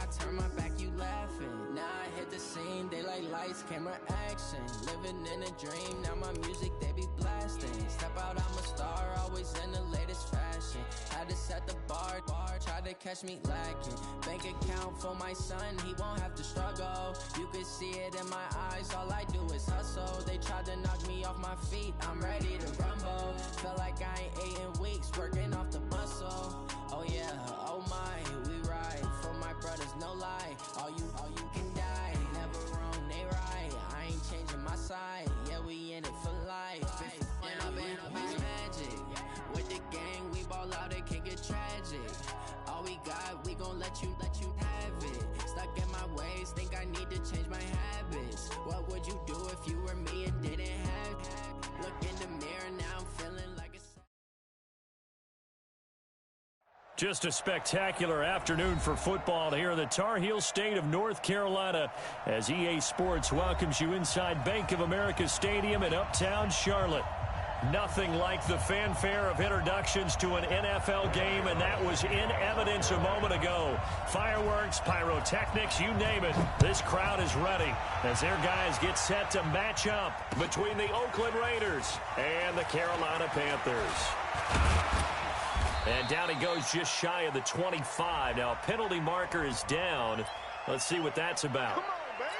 I turn my back, you laughing. Now I hit the scene, they like lights, camera, action. Living in a dream, now my music, they be blasting. Step out, I'm a star, always in the latest fashion. Had to set the bar, try to catch me lacking. Bank account for my son, he won't have to struggle. You can see it in my eyes, all I do is hustle. They tried to knock me off my feet, I'm ready to rumble. Felt like I ain't ate in weeks, working off the muscle. Oh yeah, oh my, we ride for my brothers, no lie. All you can die, never wrong, they right. I ain't changing my side, yeah, we in it for life. And I've been magic with the gang, we ball out, it can get tragic. All we got, we gon' let you have it. Stuck in my ways, think I need to change my habits. What would you do if you were me and didn't have it? Look in the mirror, now I'm feeling like a... Just a spectacular afternoon for football here in the Tar Heel state of North Carolina as EA Sports welcomes you inside Bank of America Stadium in uptown Charlotte. Nothing like the fanfare of introductions to an NFL game, and that was in evidence a moment ago. Fireworks, pyrotechnics, you name it. This crowd is ready as their guys get set to match up between the Oakland Raiders and the Carolina Panthers. And down he goes just shy of the 25. Now a penalty marker is down. Let's see what that's about.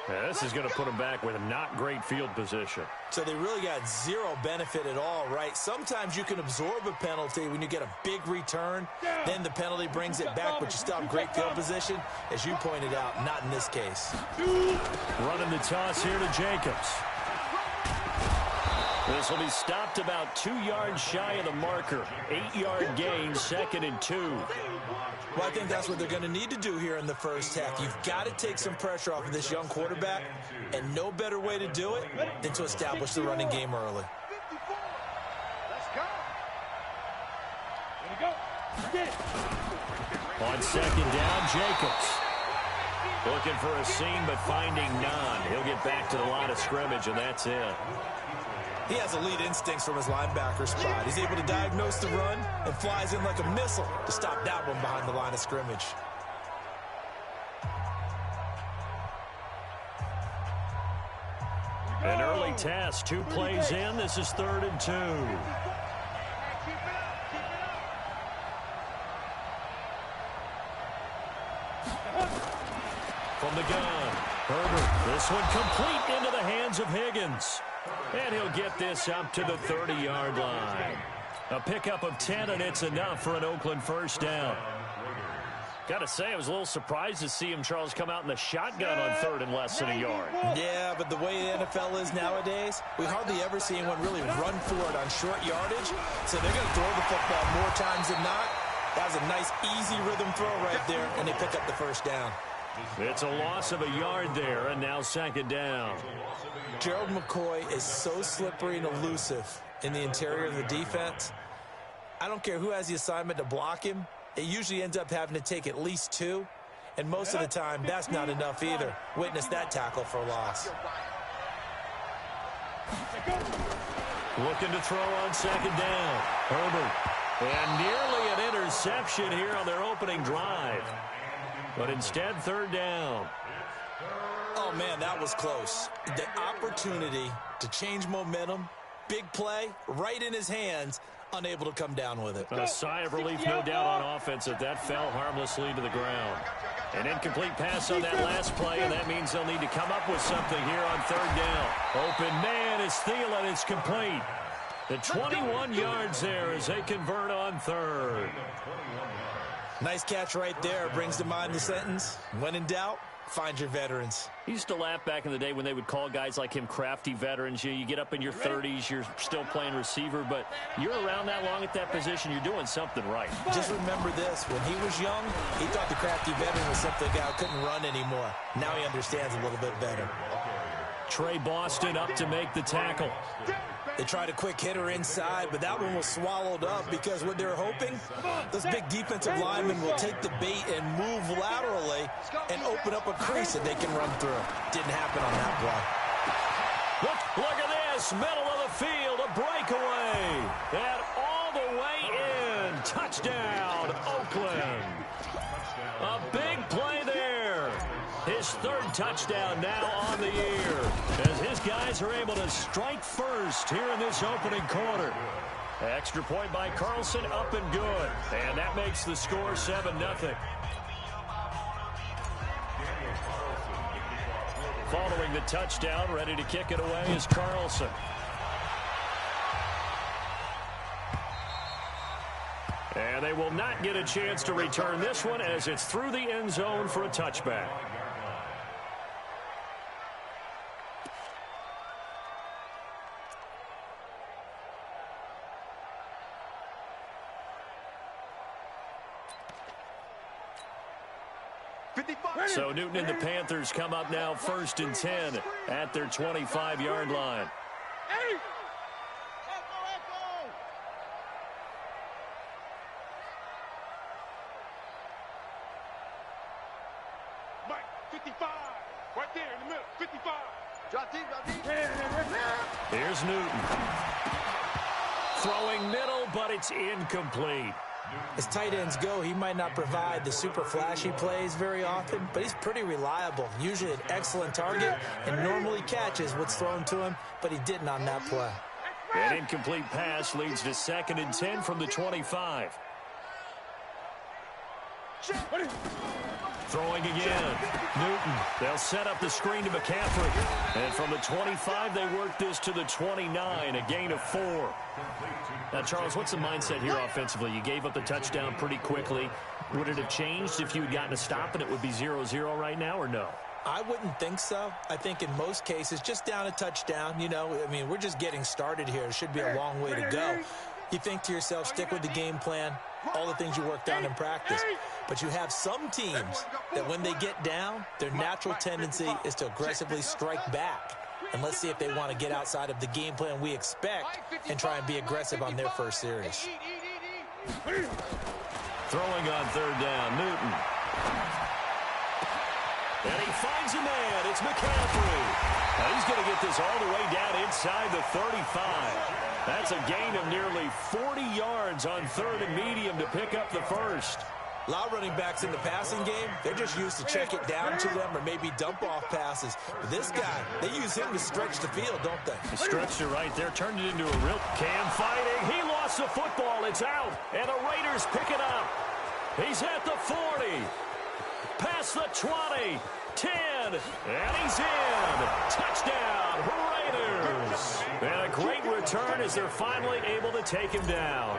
This is going to put him back with a not great field position. So they really got zero benefit at all, right? Sometimes you can absorb a penalty when you get a big return. Then the penalty brings it back, but you still have great field position. As you pointed out, not in this case. Running the toss here to Jacobs. This will be stopped about 2 yards shy of the marker. 8-yard gain, 2nd and 2. Well, I think that's what they're going to need to do here in the first half. You've got to take some pressure off of this young quarterback, and no better way to do it than to establish the running game early. Let's go. On 2nd down, Jacobs. Looking for a seam, but finding none. He'll get back to the line of scrimmage, and that's it. He has elite instincts from his linebacker spot. He's able to diagnose the run and flies in like a missile to stop that one behind the line of scrimmage. An early test, 2 plays in. This is 3rd and 2. From the gun, Herbert. This one complete into the hands of Higgins. And he'll get this up to the 30-yard line. A pickup of 10, and it's enough for an Oakland first down. Got to say, I was a little surprised to see him, Charles, come out in the shotgun on 3rd and less than a yard. Yeah, but the way the NFL is nowadays, we hardly ever see anyone really run for it on short yardage. So they're going to throw the football more times than not. That was a nice, easy rhythm throw right there, and they pick up the first down. It's a loss of a yard there, and now 2nd down. Gerald McCoy is so slippery and elusive in the interior of the defense. I don't care who has the assignment to block him. It usually ends up having to take at least 2, and most of the time, that's not enough either. Witness that tackle for a loss. Looking to throw on 2nd down. Herbert. And nearly an interception here on their opening drive. But instead, 3rd down. Oh, man, that was close. The opportunity to change momentum, big play, right in his hands, unable to come down with it. A sigh of relief, no doubt, on offense that that fell harmlessly to the ground. An incomplete pass on that last play, and that means they'll need to come up with something here on 3rd down. Open man is Thielen. It's complete. The 21 yards there as they convert on 3rd. Nice catch right there. Brings to mind the sentence, when in doubt, find your veterans. He used to laugh back in the day when they would call guys like him crafty veterans. You get up in your 30s, you're still playing receiver, but you're around that long at that position, you're doing something right. Just remember this, when he was young, he thought the crafty veteran was simply a guy who couldn't run anymore. Now he understands a little bit better. Trey Boston up to make the tackle. They tried a quick hitter inside, but that one was swallowed up because what they're hoping, those big defensive linemen will take the bait and move laterally and open up a crease that they can run through. Didn't happen on that play. Look at this, middle of the field, a breakaway, and all the way in. Touchdown, Oakland. A big play there. touchdown now on the year, as his guys are able to strike first here in this opening quarter. Extra point by Carlson, up and good. And that makes the score 7-0. Following the touchdown, ready to kick it away is Carlson. And they will not get a chance to return this one as it's through the end zone for a touchback. So Newton and the Panthers come up now 1st and 10 at their 25-yard line. Mike, 55. Right there in the middle. 55. Drop deep, drop deep. Here's Newton. Throwing middle, but it's incomplete. As tight ends go, he might not provide the super flashy plays very often, but he's pretty reliable. Usually an excellent target and normally catches what's thrown to him, but he didn't on that play. An incomplete pass leads to 2nd and 10 from the 25. Throwing again. Newton. They'll set up the screen to McCaffrey. And from the 25, they work this to the 29, a gain of 4. Now, Charles, what's the mindset here offensively? You gave up the touchdown pretty quickly. Would it have changed if you had gotten a stop and it would be 0-0 right now, or no? I wouldn't think so. I think in most cases, just down a touchdown, you know, I mean, we're just getting started here. It should be a long way to go. You think to yourself, stick with the game plan, all the things you worked on in practice. But you have some teams that when they get down, their natural tendency is to aggressively strike back. And let's see if they want to get outside of the game plan we expect and try and be aggressive on their first series. Throwing on 3rd down, Newton. And he finds a man. It's McCaffrey. Now he's going to get this all the way down inside the 35. That's a gain of nearly 40 yards on 3rd and medium to pick up the first. A lot of running backs in the passing game, they're just used to check it down to them or maybe dump off passes. But this guy, they use him to stretch the field, don't they? He stretched it right there, turned it into a real Cam fighting. He lost the football. It's out, and the Raiders pick it up. He's at the 40, past the 20, 10, and he's in. Touchdown, Raiders. And a great return as they're finally able to take him down.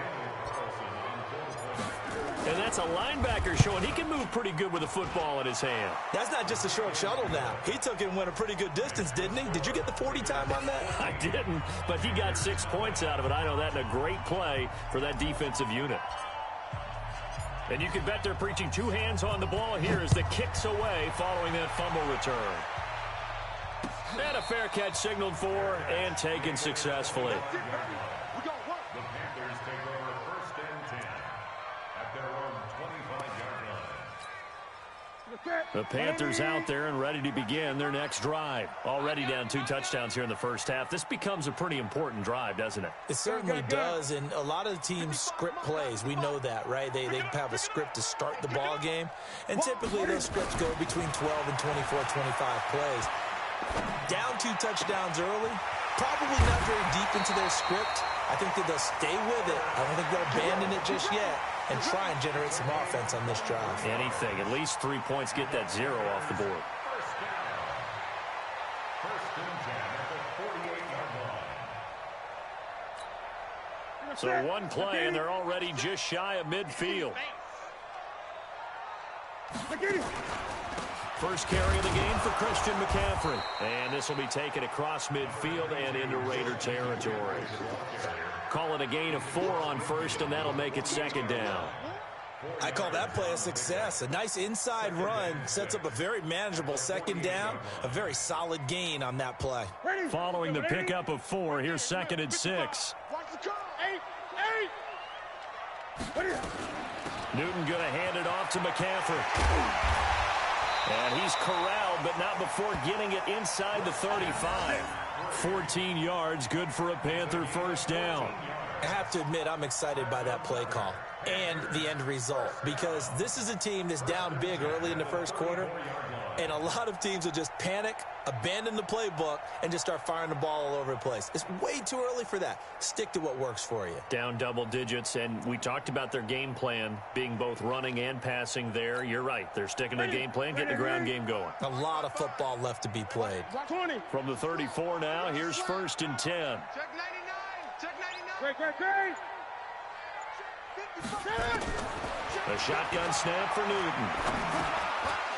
And that's a linebacker showing he can move pretty good with a football in his hand. That's not just a short shuttle now. He took it and went a pretty good distance, didn't he? Did you get the 40 time on that? I didn't, but he got 6 points out of it. I know that, in a great play for that defensive unit. And you can bet they're preaching 2 hands on the ball here as the kick's away following that fumble return. And a fair catch signaled for and taken successfully. The Panthers out there and ready to begin their next drive. Already down 2 touchdowns here in the first half. This becomes a pretty important drive, doesn't it? It certainly does, and a lot of the teams script plays. We know that, right? They have a script to start the ball game, and typically those scripts go between 12 and 24, 25 plays. Down 2 touchdowns early, probably not very deep into their script. I think that they'll stay with it. I don't think they'll abandon it just yet and try and generate some offense on this drive. Anything. At least 3 points, get that 0 off the board. So 1 play, and they're already just shy of midfield. First carry of the game for Christian McCaffrey. And this will be taken across midfield and into Raider territory. Call it a gain of 4 on first, and that'll make it 2nd down. I call that play a success. A nice inside run sets up a very manageable 2nd down. A very solid gain on that play. Following the pickup of 4, here's 2nd and 6. Newton going to hand it off to McCaffrey. And he's corralled, but not before getting it inside the 35. 14 yards, good for a Panther first down. I have to admit I'm excited by that play call and the end result because this is a team that's down big early in the first quarter, and a lot of teams will just panic, abandon the playbook, and just start firing the ball all over the place. It's way too early for that. Stick to what works for you. Down double digits, and we talked about their game plan being both running and passing there. You're right. They're sticking to the game plan, getting the ground game going. A lot of football left to be played. 20. From the 34 now, here's 1st and 10. Check 99. Check 99. Great. A shotgun snap for Newton.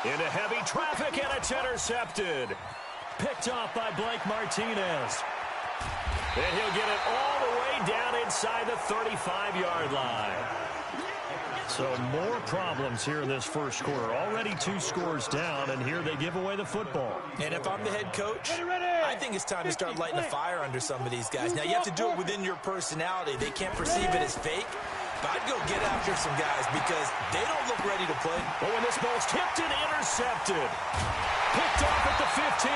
Into heavy traffic, and it's intercepted. Picked off by Blake Martinez. And he'll get it all the way down inside the 35-yard line. So more problems here in this first quarter. Already 2 scores down, and here they give away the football. And if I'm the head coach, I think it's time to start lighting a fire under some of these guys. Now, you have to do it within your personality. They can't perceive it as fake. But I'd go get after some guys because they don't look ready to play. But when this ball's tipped and intercepted. Picked off at the 15.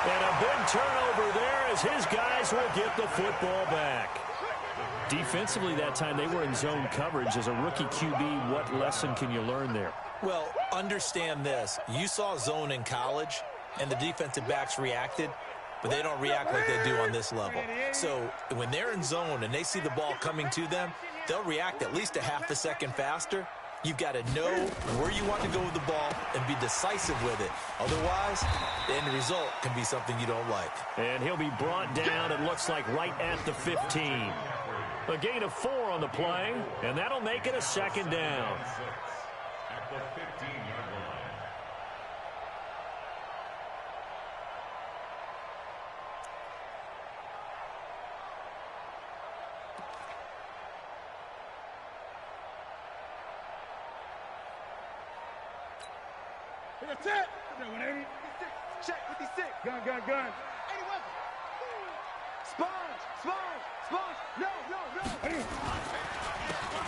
And a big turnover there as his guys will get the football back. Defensively that time, they were in zone coverage. As a rookie QB, what lesson can you learn there? Well, understand this. You saw zone in college, and the defensive backs reacted, but they don't react like they do on this level. So when they're in zone and they see the ball coming to them, they'll react at least a half a second faster. You've got to know where you want to go with the ball and be decisive with it. Otherwise, the end result can be something you don't like. And he'll be brought down, it looks like, right at the 15. A gain of 4 on the play, and that'll make it a 2nd down. At the 15-yard line. That's it. 180. Check 56. Gun. 80 weapon. Sponge. No.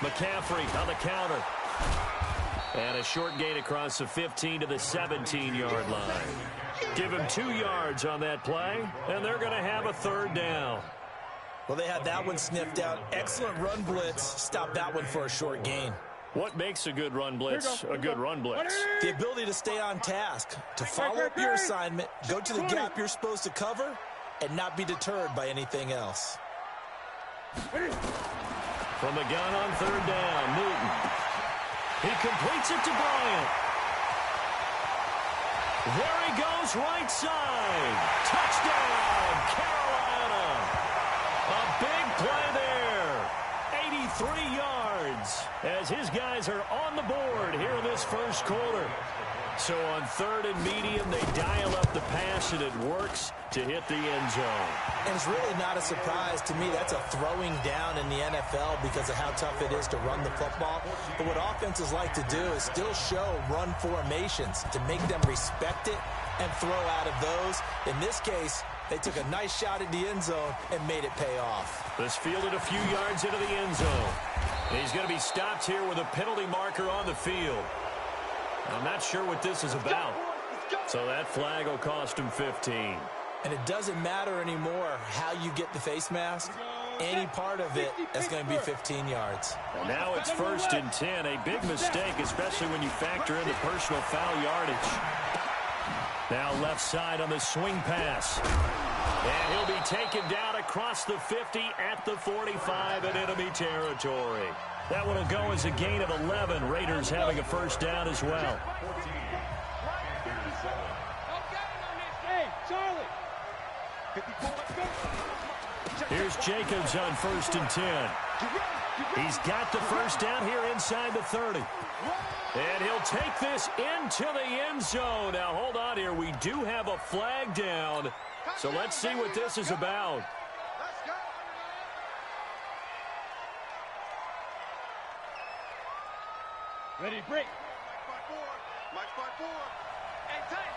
McCaffrey on the counter. And a short gain across the 15 to the 17-yard line. Give him 2 yards on that play, and they're going to have a 3rd down. Well, they had that one sniffed out. Excellent run blitz. Stop that one for a short gain. What makes a good run blitz a good run blitz? The ability to stay on task, to follow up your assignment, go to the gap you're supposed to cover, and not be deterred by anything else. From the gun on 3rd down, Newton. He completes it to Bryant. There he goes, right side. Touchdown, Carolina. A big play there. 83 yards as his guys are on the board here in this first quarter. So on 3rd and medium, they dial up the pass, and it works to hit the end zone. And it's really not a surprise to me. That's a throwing down in the NFL because of how tough it is to run the football. But what offenses like to do is still show run formations to make them respect it and throw out of those. In this case, they took a nice shot at the end zone and made it pay off. This fielded a few yards into the end zone. And he's going to be stopped here with a penalty marker on the field. I'm not sure what this is about. So that flag will cost him 15. And it doesn't matter anymore how you get the face mask. Any part of it, that's going to be 15 yards. And now it's 1st and 10. A big mistake, especially when you factor in the personal foul yardage. Now left side on the swing pass. And he'll be taken down across the 50 at the 45 in enemy territory. That one will go as a gain of 11. Raiders having a 1st down as well. Here's Jacobs on 1st and 10. He's got the 1st down here inside the 30. And he'll take this into the end zone. Now, hold on here. We do have a flag down. So let's see what this is about. Ready, break. Match by 4. Hey, tight.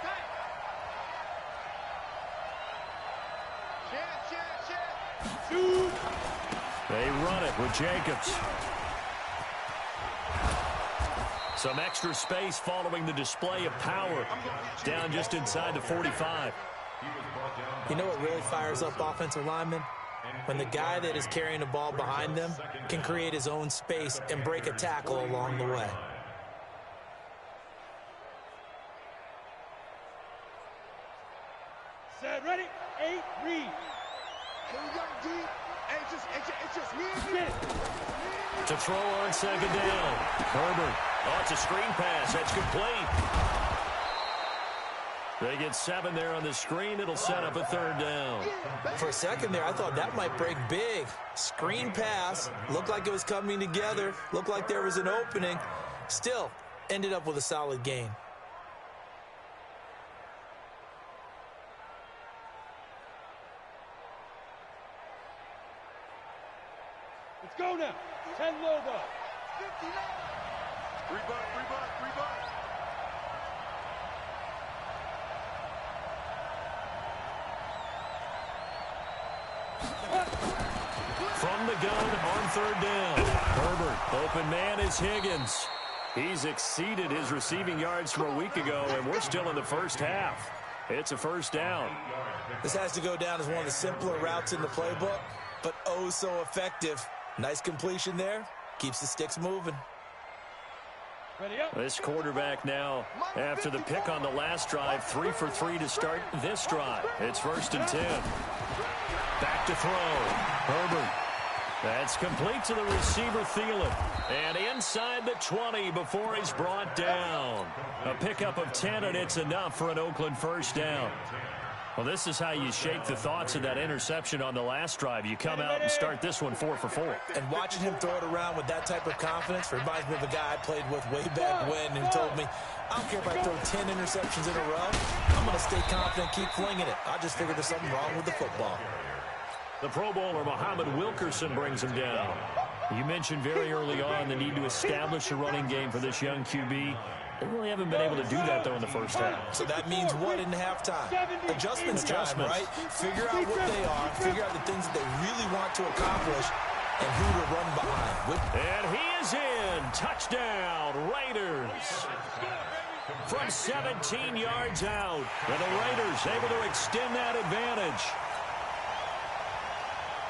Chance. Shoot. They run it with Jacobs. Some extra space following the display of power. Down just inside the 45. You know what really fires up offensive linemen? when the guy that is carrying the ball behind them can create his own space and break a tackle along the way. Set, ready, 8, read. Here we go, D. Hey, it's just me and you. To throw on second down. Herbert. Oh, it's a screen pass. That's complete. They get 7 there on the screen. It'll set up a third down. For a second there, I thought that might break big. Screen pass. Looked like it was coming together. Looked like there was an opening. Still, ended up with a solid gain. Let's go now. 10 low ball. 3 buck. From the gun on third down. Herbert. Open man is Higgins. He's exceeded his receiving yards from a week ago, and we're still in the first half. It's a first down. This has to go down as one of the simpler routes in the playbook, but oh so effective. Nice completion there. Keeps the sticks moving. Ready up. This quarterback now, after the pick on the last drive, 3 for 3 to start this drive. It's 1st and 10. Back to throw. Herbert. That's complete to the receiver, Thielen. And inside the 20 before he's brought down. A pickup of 10, and it's enough for an Oakland first down. Well, this is how you shake the thoughts of that interception on the last drive. You come out and start this one 4 for 4. And watching him throw it around with that type of confidence reminds me of a guy I played with way back when who told me, I don't care if I throw 10 interceptions in a row. I'm going to stay confident, keep flinging it. I just figured there's something wrong with the football. The Pro Bowler, Muhammad Wilkerson, brings him down. You mentioned very early on the need to establish a running game for this young QB. They really haven't been able to do that, though, in the first half. So that means what in halftime? Adjustments time, right? Figure out what they are, figure out the things that they really want to accomplish, and who to run behind. And he is in. Touchdown, Raiders. From 17 yards out. And the Raiders able to extend that advantage.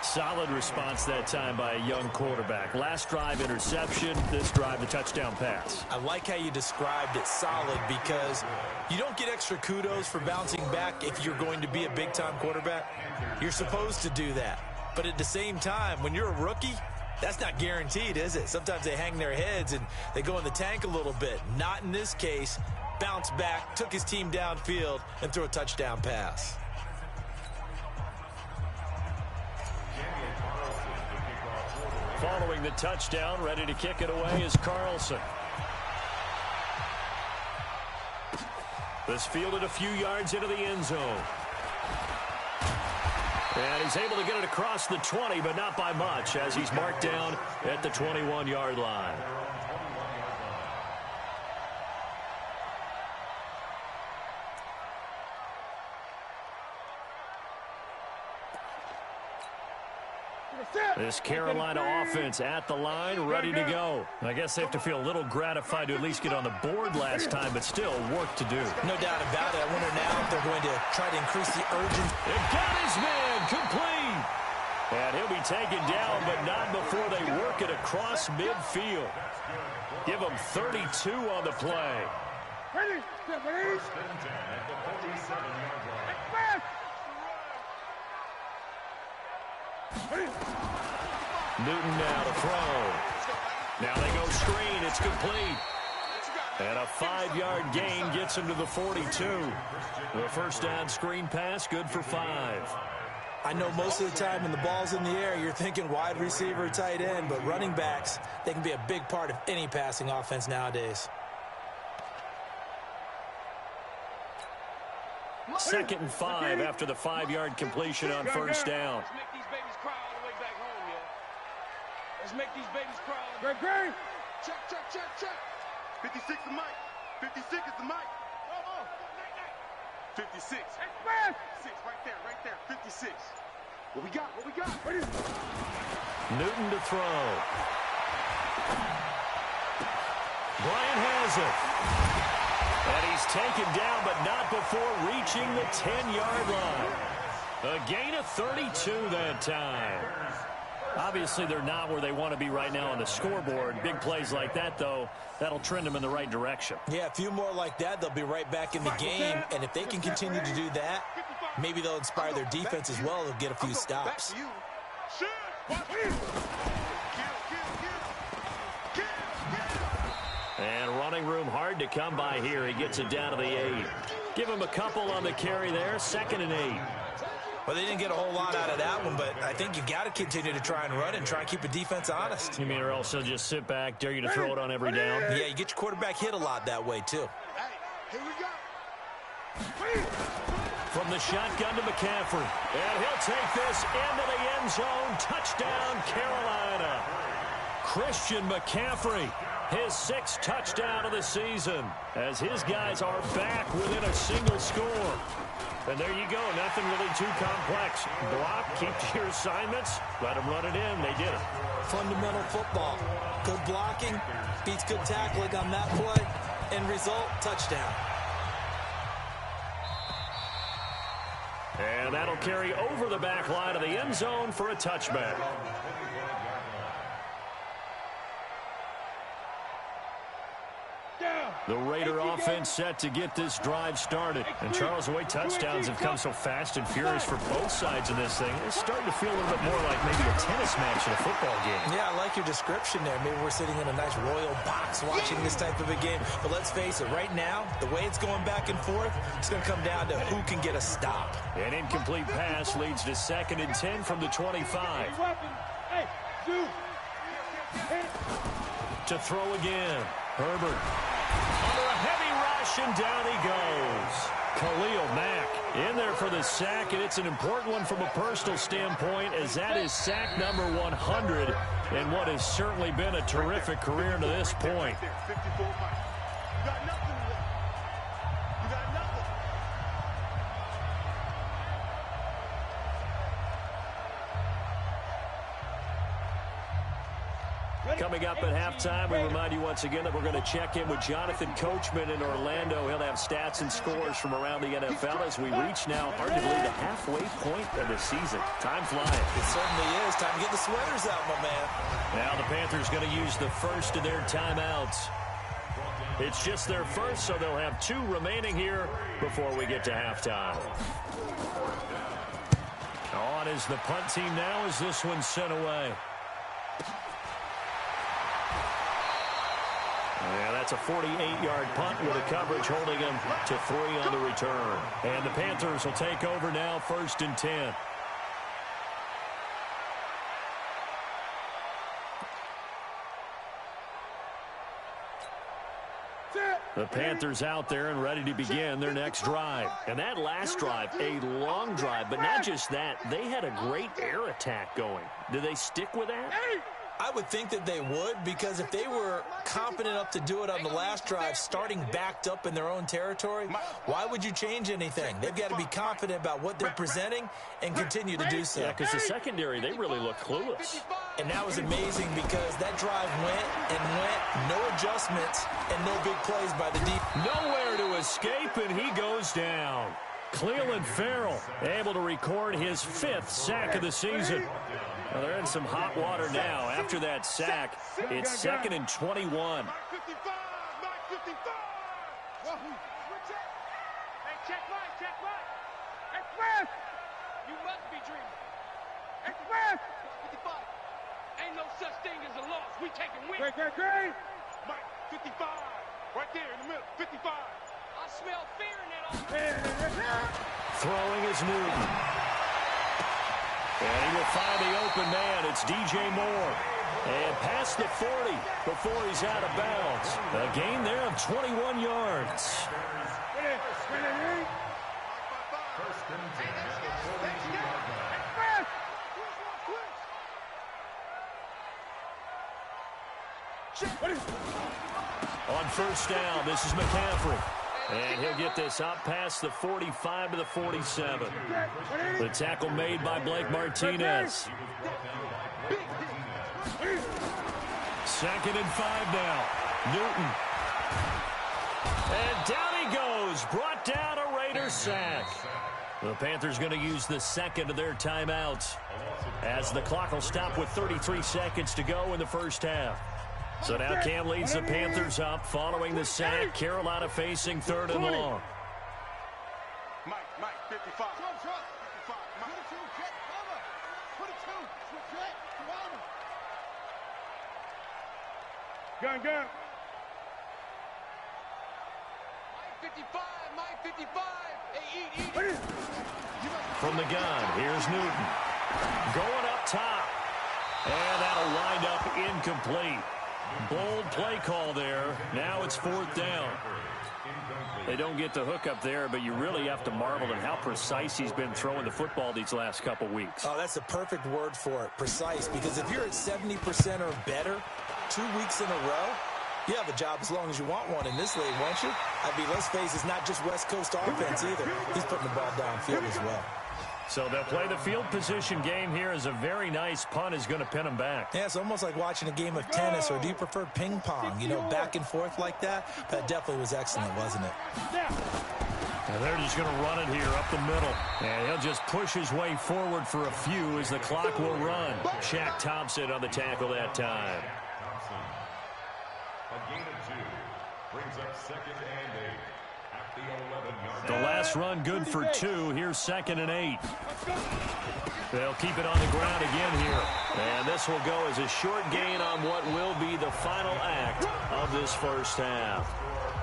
Solid response that time by a young quarterback. Last drive, interception. This drive, the touchdown pass. I like how you described it, solid, because you don't get extra kudos for bouncing back if you're going to be a big-time quarterback. You're supposed to do that. But at the same time, when you're a rookie, that's not guaranteed, is it? Sometimes they hang their heads and they go in the tank a little bit. Not in this case. Bounced back, took his team downfield, and threw a touchdown pass. Following the touchdown, ready to kick it away is Carlson. This fielded a few yards into the end zone. And he's able to get it across the 20, but not by much, as he's marked down at the 21-yard line. This Carolina offense at the line, ready to go. I guess they have to feel a little gratified to at least get on the board last time, but still work to do. No doubt about it. I wonder now if they're going to try to increase the urgency. It got his man complete. And he'll be taken down, but not before they work it across midfield. Give him 32 on the play. Ready, ready. Newton now to throw. Now they go screen. It's complete. And a 5-yard gain gets him to the 42. The first down screen pass, good for 5. I know most of the time when the ball's in the air, you're thinking wide receiver, tight end, but running backs, they can be a big part of any passing offense nowadays. 2nd and 5 after the 5-yard completion on first down. Let's make these babies cry all the way back home, yo. Let's make these babies cry all the way back home. Check, check, check, check. 56 is Mike. 56 is the Mike. 56. Express. 6 right there. 56. What we got? What we got? Ready? Newton to throw. Bryant has it. And he's taken down, but not before reaching the 10-yard line. A gain of 32 that time. Obviously, they're not where they want to be right now on the scoreboard. Big plays like that, though, that'll trend them in the right direction. Yeah, a few more like that, they'll be right back in the game. And if they can continue to do that, maybe they'll inspire their defense as well. They'll get a few stops. And running room hard to come by here. He gets it down to the 8. Give him a couple on the carry there. 2nd and 8. Well, they didn't get a whole lot out of that one, but I think you got to continue to try and run and try and keep the defense honest. You mean or else he'll just sit back, dare you to throw it on every down? Yeah, you get your quarterback hit a lot that way, too. Hey, here we go. From the shotgun to McCaffrey. And he'll take this into the end zone. Touchdown, Carolina. Christian McCaffrey, his 6th touchdown of the season, as his guys are back within a single score. And there you go, nothing really too complex. Block, keep to your assignments, let them run it in. They did it. Fundamental football. Good blocking, beats good tackling on that play. End result, touchdown. And that'll carry over the back line of the end zone for a touchback. The Raider offense set to get this drive started. And Charles, the way touchdowns have come so fast and furious for both sides of this thing, it's starting to feel a little bit more like maybe a tennis match in a football game. Yeah, I like your description there. Maybe we're sitting in a nice royal box watching this type of a game. But let's face it, right now, the way it's going back and forth, it's going to come down to who can get a stop. An incomplete pass leads to 2nd and 10 from the 25. To throw again. Herbert. Under a heavy rush, and down he goes. Khalil Mack in there for the sack, and it's an important one from a personal standpoint, as that is sack number 100 in what has certainly been a terrific career to this point. Coming up at halftime, we remind you once again that we're going to check in with Jonathan Coachman in Orlando. He'll have stats and scores from around the NFL as we reach now arguably the halfway point of the season. Time flying. It certainly is. Time to get the sweaters out, my man. Now the Panthers going to use the first of their timeouts. It's just their first, so they'll have 2 remaining here before we get to halftime. On is the punt team now as this one's sent away. Yeah, that's a 48-yard punt with a coverage holding him to 3 on the return. And the Panthers will take over now, 1st and 10. The Panthers out there and ready to begin their next drive. And that last drive, a long drive, but not just that. They had a great air attack going. Do they stick with that? I would think that they would, because if they were confident enough to do it on the last drive, starting backed up in their own territory, why would you change anything? They've got to be confident about what they're presenting and continue to do so. Yeah, because the secondary, they really look clueless. And that was amazing because that drive went and went, no adjustments and no big plays by the defense. Nowhere to escape, and he goes down. Cleveland Farrell able to record his 5th sack of the season. Well, they're in some hot water now. After that sack, it's 2nd and 21. Hey, check right. Express! You must be dreaming. Express! 55. Ain't no such thing as a loss. We taking wins. Great. Mike, 55. Right there in the middle. 55. I smell fear in that offense. Throwing is Newton. And he will find the open man. It's DJ Moore. And past the 40 before he's out of bounds. A gain there of 21 yards. On 1st down, this is McCaffrey. And he'll get this up past the 45 to the 47. The tackle made by Blake Martinez. 2nd and 5 now. Newton. And down he goes. Brought down a Raider sack. The Panthers going to use the second of their timeouts as the clock will stop with 33 seconds to go in the first half. So now Cam leads the Panthers up following the sack. Carolina facing 3rd and long. Mike, 55. 55. Mike. 22, jet, cover. 22, jet, cover. Gun. Mike 55. Hey, eat. From the gun, here's Newton. Going up top. And that'll wind up incomplete. Bold play call there. Now it's 4th down. They don't get the hook up there, but you really have to marvel at how precise he's been throwing the football these last couple weeks. Oh, that's a perfect word for it, precise, because if you're at 70% or better 2 weeks in a row, you have a job as long as you want one in this league, won't you? I mean, let's face it, it's not just West Coast offense either. He's putting the ball downfield as well. So they'll play the field position game here as a very nice punt is going to pin them back. Yeah, it's almost like watching a game of tennis, or do you prefer ping pong? You know, back and forth like that? That definitely was excellent, wasn't it? And they're just going to run it here up the middle. And he'll just push his way forward for a few as the clock will run. Shaq Thompson on the tackle that time. A gain of 2 brings up 2nd and 8 at the 11-yard The last run good for 2. Here's 2nd and 8. They'll keep it on the ground again here. And this will go as a short gain on what will be the final act of this first half.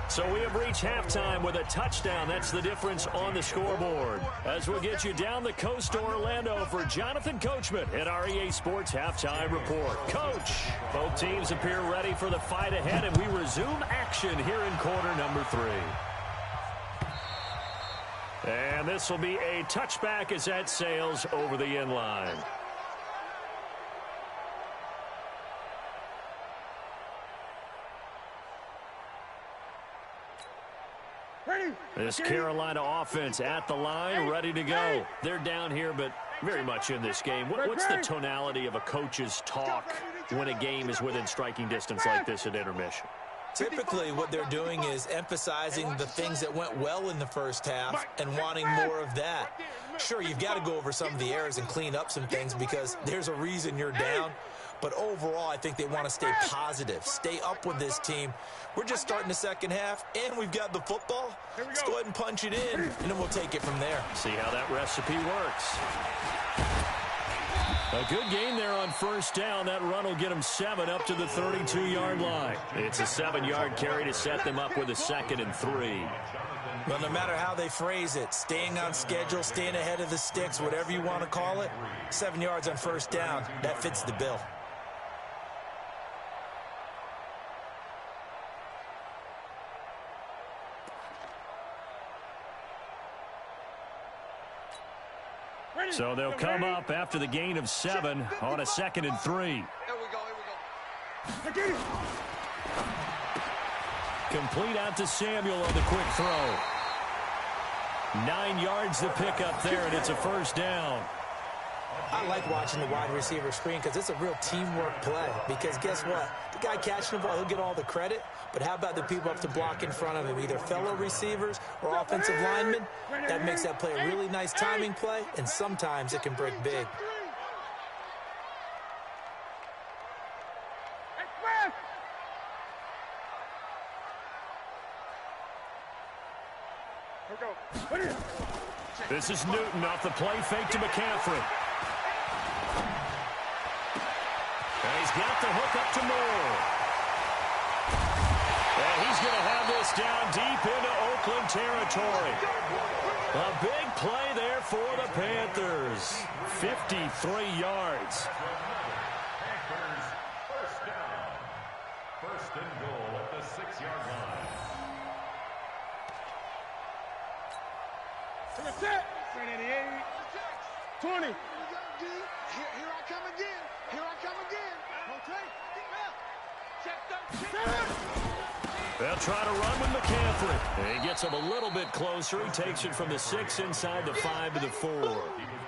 So we have reached halftime with a touchdown. That's the difference on the scoreboard. As we'll get you down the coast to Orlando for Jonathan Coachman at our EA Sports Halftime Report. Coach, both teams appear ready for the fight ahead, and we resume action here in quarter number 3. And this will be a touchback as that sails over the end line. This Carolina offense at the line, ready to go. They're down here, but very much in this game. What's the tonality of a coach's talk when a game is within striking distance like this at intermission? Typically, what they're doing is emphasizing the things that went well in the first half and wanting more of that. Sure, you've got to go over some of the errors and clean up some things because there's a reason you're down. But overall, I think they want to stay positive, stay up with this team. We're just starting the second half, and we've got the football. Let's go ahead and punch it in, and then we'll take it from there. See how that recipe works. A good gain there on first down. That run will get them 7 up to the 32-yard line. It's a 7-yard carry to set them up with a 2nd and 3. Well, no matter how they phrase it, staying on schedule, staying ahead of the sticks, whatever you want to call it, 7 yards on first down, that fits the bill. So they'll come up after the gain of 7 on a 2nd and 3. Here we go. Complete out to Samuel on the quick throw. 9 yards to pick up there, and it's a first down. I like watching the wide receiver screen because it's a real teamwork play. Because guess what? The guy catching the ball, he'll get all the credit. But how about the people up to block in front of him, either fellow receivers or offensive linemen? That makes that play a really nice timing play, and sometimes it can break big. This is Newton off the play fake to McCaffrey. And he's got the hook up to Moore. And he's going to have this down deep into Oakland territory. A big play there for the Panthers. 53 yards. Panthers first down. First and goal at the 6-yard line. Set. 20. Here I come again. Here I come again. They'll try to run with McCaffrey. He gets him a little bit closer. He takes it from the 6 inside the 5 to the 4. He was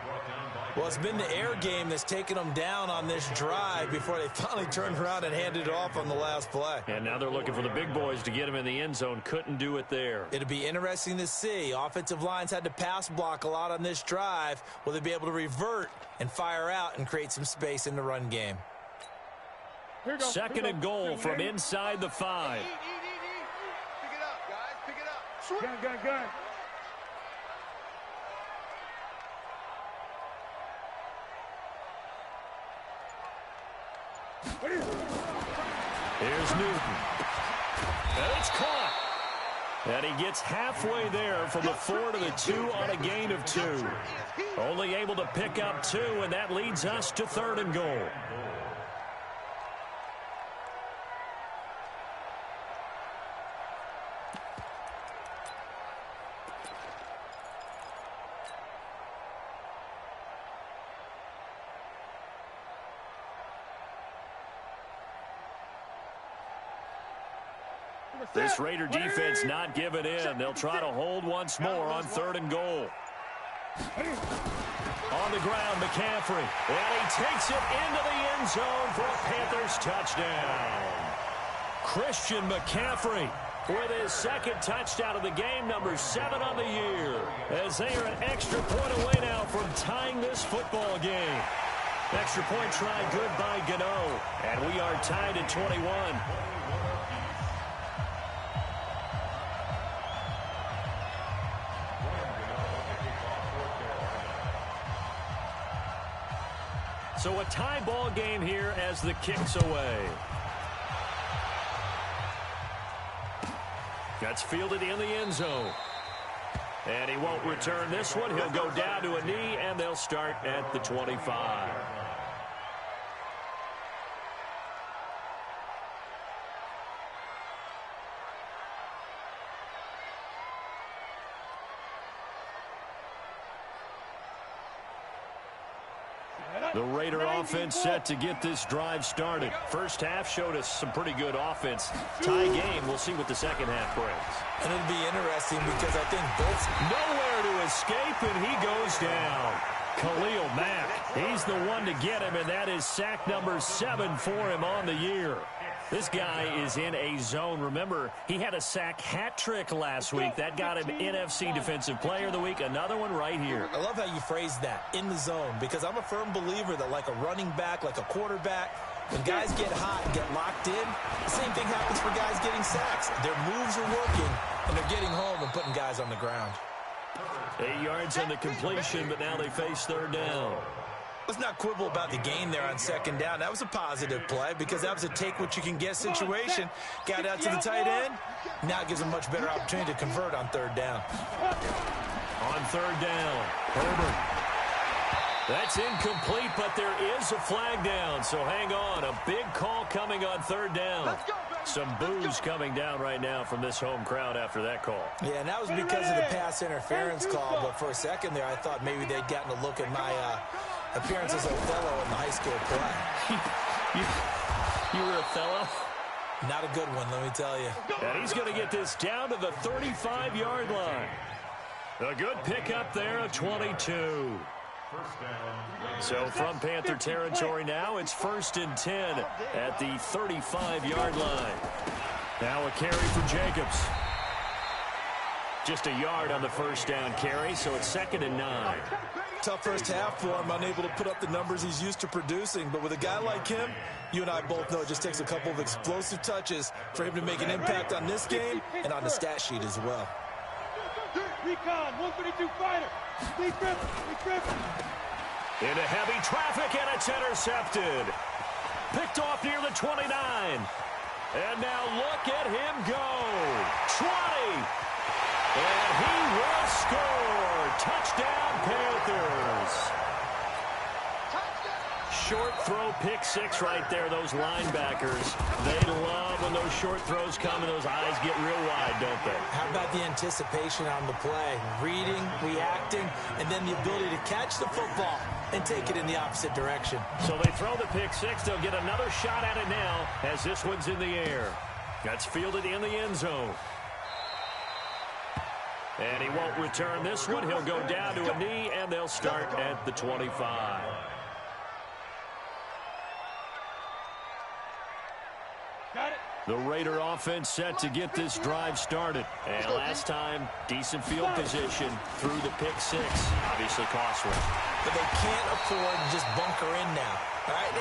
brought down by Well, it's been the air game that's taken them down on this drive before they finally turned around and handed it off on the last play. And now they're looking for the big boys to get him in the end zone. Couldn't do it there. It'll be interesting to see. Offensive lines had to pass block a lot on this drive. Will they be able to revert and fire out and create some space in the run game? Second and goal from inside the 5. Pick it up, guys. Pick it up. Gun. Here's Newton. And it's caught. And he gets halfway there from the 4 to the 2 on a gain of 2. Only able to pick up 2, and that leads us to 3rd and goal. This Raider defense not giving in. They'll try to hold once more on 3rd and goal. On the ground, McCaffrey. And he takes it into the end zone for a Panthers touchdown. Christian McCaffrey with his 2nd touchdown of the game, number 7 on the year, as they are an extra point away now from tying this football game. Extra point try good by Gano. And we are tied at 21. So a tie ball game here as the kick's away. That's fielded in the end zone. And he won't return this one. He'll go down to a knee, and they'll start at the 25. The Raider offense set to get this drive started. First half showed us some pretty good offense. Tie game. We'll see what the second half brings. And it'll be interesting because I think both... Nowhere to escape, and he goes down. Khalil Mack, he's the one to get him, and that is sack number 7 for him on the year. This guy is in a zone. Remember, he had a sack hat trick last week. That got him NFC Defensive Player of the Week. Another one right here. I love how you phrase that, in the zone, because I'm a firm believer that like a running back, like a quarterback, when guys get hot and get locked in, the same thing happens for guys getting sacks. Their moves are working, and they're getting home and putting guys on the ground. 8 yards on the completion, but now they face 3rd down. Let's not quibble about the gain there on 2nd down. That was a positive play because that was a take-what-you-can-get situation. Got out to the tight end. Now it gives them a much better opportunity to convert on 3rd down. On 3rd down, Herbert. That's incomplete, but there is a flag down, so hang on. A big call coming on 3rd down. Some boos coming down right now from this home crowd after that call. Yeah, and that was because of the pass interference call, but for a second there I thought maybe they'd gotten a look at my appearance as Othello in the high school play. You were Othello? Not a good one, let me tell you. And he's going to get this down to the 35-yard line. A good pickup there at 22. So from Panther territory now, it's 1st and 10 at the 35-yard line. Now a carry for Jacobs. Just a yard on the 1st down carry, so it's 2nd and 9. Tough first half for him, unable to put up the numbers he's used to producing. But with a guy like him, you and I both know it just takes a couple of explosive touches for him to make an impact on this game and on the stat sheet as well. Recon, 132 fighter. Into heavy traffic, and it's intercepted. Picked off near the 29. And now look at him go. 20. And he will score. Touchdown, Panthers. Short throw, pick 6 right there. Those linebackers, they love when those short throws come and those eyes get real wide, don't they? How about the anticipation on the play? Reading, reacting, and then the ability to catch the football and take it in the opposite direction. So they throw the pick 6. They'll get another shot at it now as this one's in the air. That's fielded in the end zone. And he won't return this one. He'll go down to a knee, and they'll start at the 25. The Raider offense set to get this drive started. And last time, decent field position through the pick six. Obviously costly. But they can't afford to just bunker in now. All right?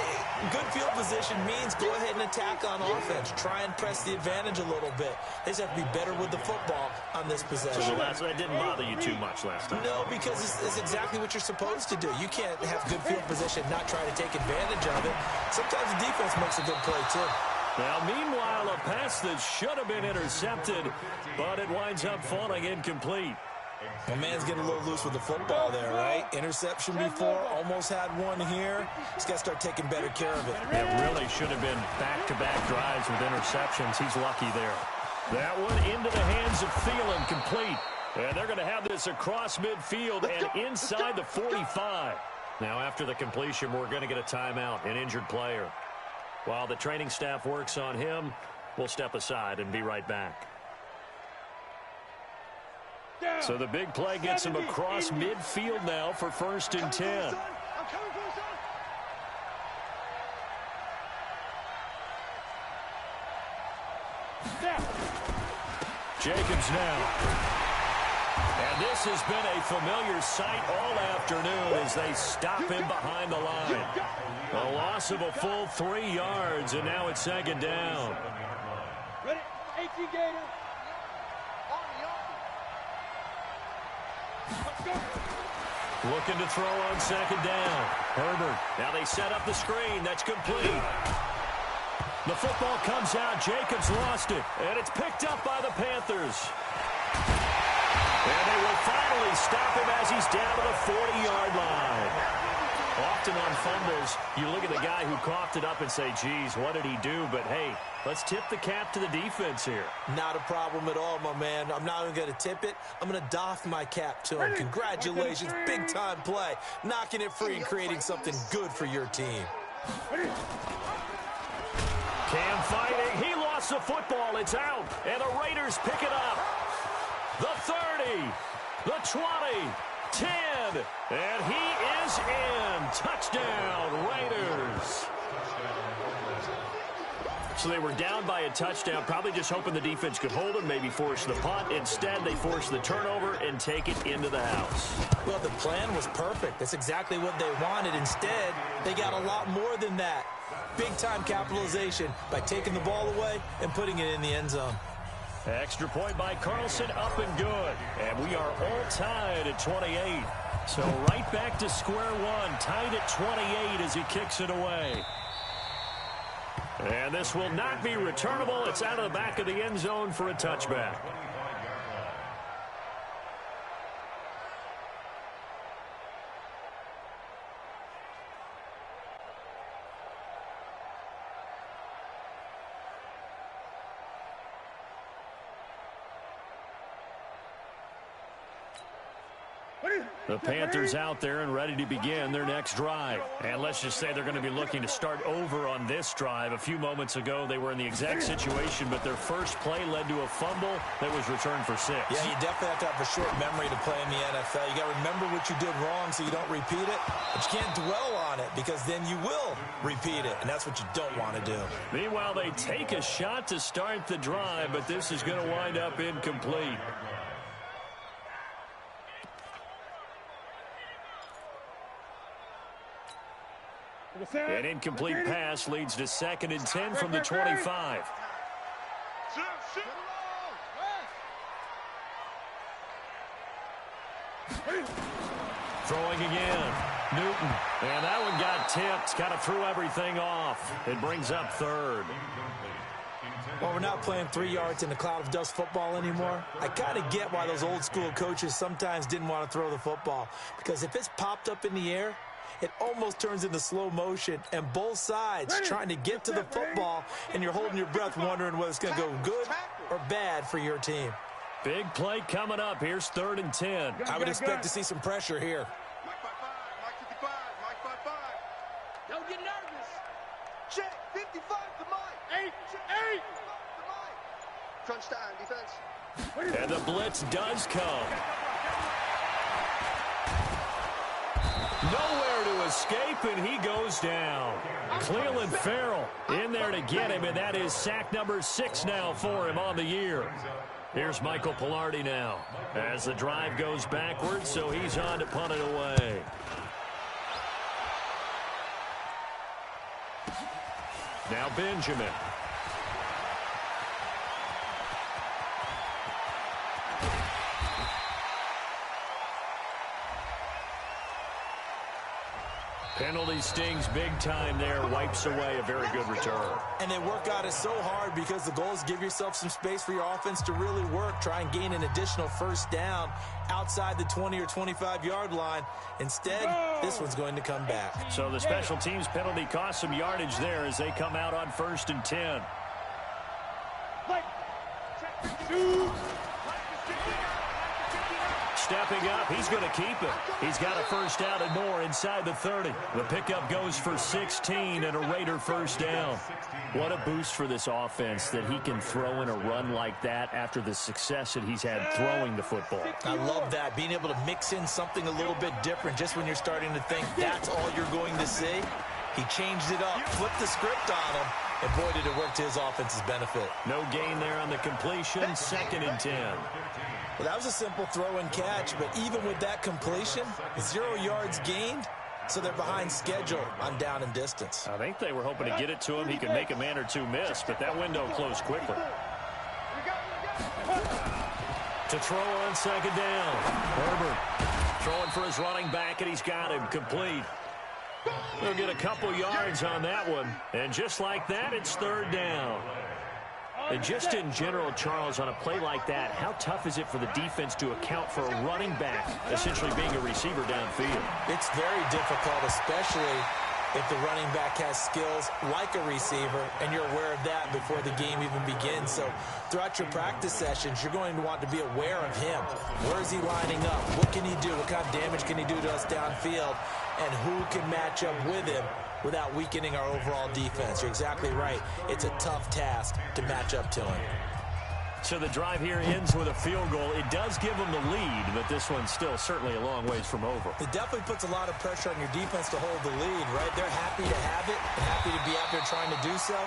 Good field position means go ahead and attack on offense. Try and press the advantage a little bit. They just have to be better with the football on this possession. So that didn't bother you too much last time? No, because it's exactly what you're supposed to do. You can't have good field position, not try to take advantage of it. Sometimes the defense makes a good play, too. Now, meanwhile, a pass that should have been intercepted, but it winds up falling incomplete. My man's getting a little loose with the football there, right? Interception before, almost had one here. He's got to start taking better care of it. It really should have been back-to-back drives with interceptions. He's lucky there. That one into the hands of Thielen, complete. And they're going to have this across midfield and inside the 45. Now, after the completion, we're going to get a timeout, an injured player. While the training staff works on him, we'll step aside and be right back. So the big play gets him across midfield now for 1st and 10. Jacobs now. And this has been a familiar sight all afternoon as they stop him behind the line. A loss of a full 3 yards, and now it's 2nd down. Ready? 18 Gator. Looking to throw on 2nd down. Herbert. Now they set up the screen. That's complete. The football comes out. Jacobs lost it. And it's picked up by the Panthers. And they will finally stop him as he's down to the 40-yard line. Often on fumbles, you look at the guy who coughed it up and say, geez, what did he do? But, hey, let's tip the cap to the defense here. Not a problem at all, my man. I'm not even going to tip it. I'm going to doff my cap to him. Congratulations. Big-time play. Knocking it free and creating something good for your team. Cam fighting. He lost the football. It's out. And the Raiders pick it up. The 30. The 20. 10. And he is in. Touchdown, Raiders. So they were down by a touchdown, probably just hoping the defense could hold them, maybe force the punt. Instead, they forced the turnover and take it into the house. Well, the plan was perfect. That's exactly what they wanted. Instead, they got a lot more than that. Big-time capitalization by taking the ball away and putting it in the end zone. Extra point by Carlson, up and good. And we are all tied at 28. So right back to square one, tied at 28 as he kicks it away. And this will not be returnable. It's out of the back of the end zone for a touchback. The Panthers out there and ready to begin their next drive. And let's just say they're going to be looking to start over on this drive. A few moments ago, they were in the exact situation, but their first play led to a fumble that was returned for 6. Yeah, you definitely have to have a short memory to play in the NFL. You got to remember what you did wrong so you don't repeat it. But you can't dwell on it because then you will repeat it, and that's what you don't want to do. Meanwhile, they take a shot to start the drive, but this is going to wind up incomplete. An incomplete pass leads to 2nd and 10 from the 25. Throwing again. Newton. And that one got tipped. Kind of threw everything off. It brings up 3rd. Well, we're not playing 3 yards in a cloud of dust football anymore. I kind of get why those old school coaches sometimes didn't want to throw the football. Because if it's popped up in the air, it almost turns into slow motion, and both sides trying to get to the football, and you're holding your breath wondering whether it's going to go good or bad for your team. Big play coming up. Here's 3rd and 10. I would expect to see some pressure here. Mike 55, Mike 55, Mike 55. Don't get nervous. Check, 55 to Mike. 8. To Mike. Crunch time, defense. And the blitz does come. Nowhere to escape, and he goes down. Cleveland Farrell in there to get him, and that is sack number 6 now for him on the year. Here's Michael Pilardi now as the drive goes backwards, so he's on to punt it away. Now Benjamin. Penalty stings big time there, wipes away a very good return. And they work out it so hard because the goal is give yourself some space for your offense to really work. Try and gain an additional first down outside the 20 or 25-yard line. Instead, this one's going to come back. So the special teams penalty cost some yardage there as they come out on 1st and 10. Stepping up, he's going to keep it. He's got a first down and more inside the 30. The pickup goes for 16 and a Raider first down. What a boost for this offense that he can throw in a run like that after the success that he's had throwing the football. I love that, being able to mix in something a little bit different just when you're starting to think that's all you're going to see. He changed it up, flipped the script on him, and boy, did it work to his offense's benefit. No gain there on the completion, 2nd and 10. Well, that was a simple throw and catch, but even with that completion, 0 yards gained, so they're behind schedule on down and distance. I think they were hoping to get it to him. He could make a man or two miss, but that window closed quickly. To throw on 2nd down. Herbert throwing for his running back, and he's got him complete. They'll get a couple yards on that one, and just like that, it's 3rd down. And just in general, Charles, on a play like that, how tough is it for the defense to account for a running back essentially being a receiver downfield? It's very difficult, especially if the running back has skills like a receiver, and you're aware of that before the game even begins. So throughout your practice sessions, you're going to want to be aware of him. Where is he lining up? What can he do? What kind of damage can he do to us downfield? And who can match up with him without weakening our overall defense? You're exactly right. It's a tough task to match up to him. So the drive here ends with a field goal. It does give them the lead, but this one's still certainly a long ways from over. It definitely puts a lot of pressure on your defense to hold the lead, right? They're happy to have it and happy to be out there trying to do so.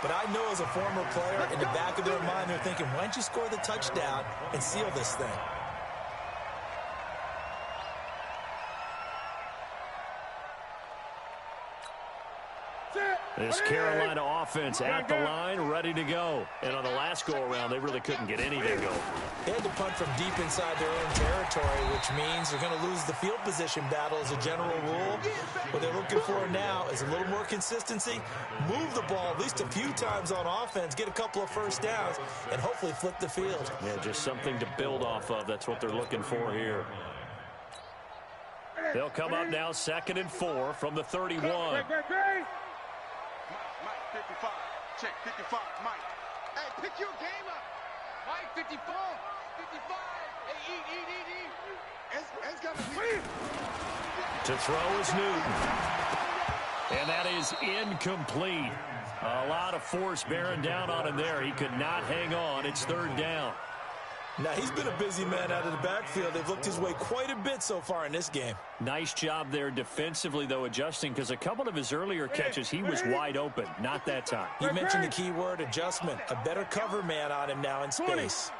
But I know as a former player, in the back of their mind, they're thinking, why don't you score the touchdown and seal this thing? This Carolina offense at the line, ready to go. And on the last go-around, they really couldn't get anything going. They had to punt from deep inside their own territory, which means they're going to lose the field position battle as a general rule. What they're looking for now is a little more consistency, move the ball at least a few times on offense, get a couple of first downs, and hopefully flip the field. Yeah, just something to build off of. That's what they're looking for here. They'll come up now 2nd and 4 from the 31. 55. Check 55. Mike. Hey, pick your game up. Mike, 54. 55. Hey, eat. It's got to be. To throw is Newton. And that is incomplete. A lot of force bearing down on him there. He could not hang on. It's 3rd down. Now, he's been a busy man out of the backfield. They've looked his way quite a bit so far in this game. Nice job there defensively, though, adjusting, because a couple of his earlier catches, he was wide open. Not that time. You mentioned the key word, adjustment. A better cover man on him now in space.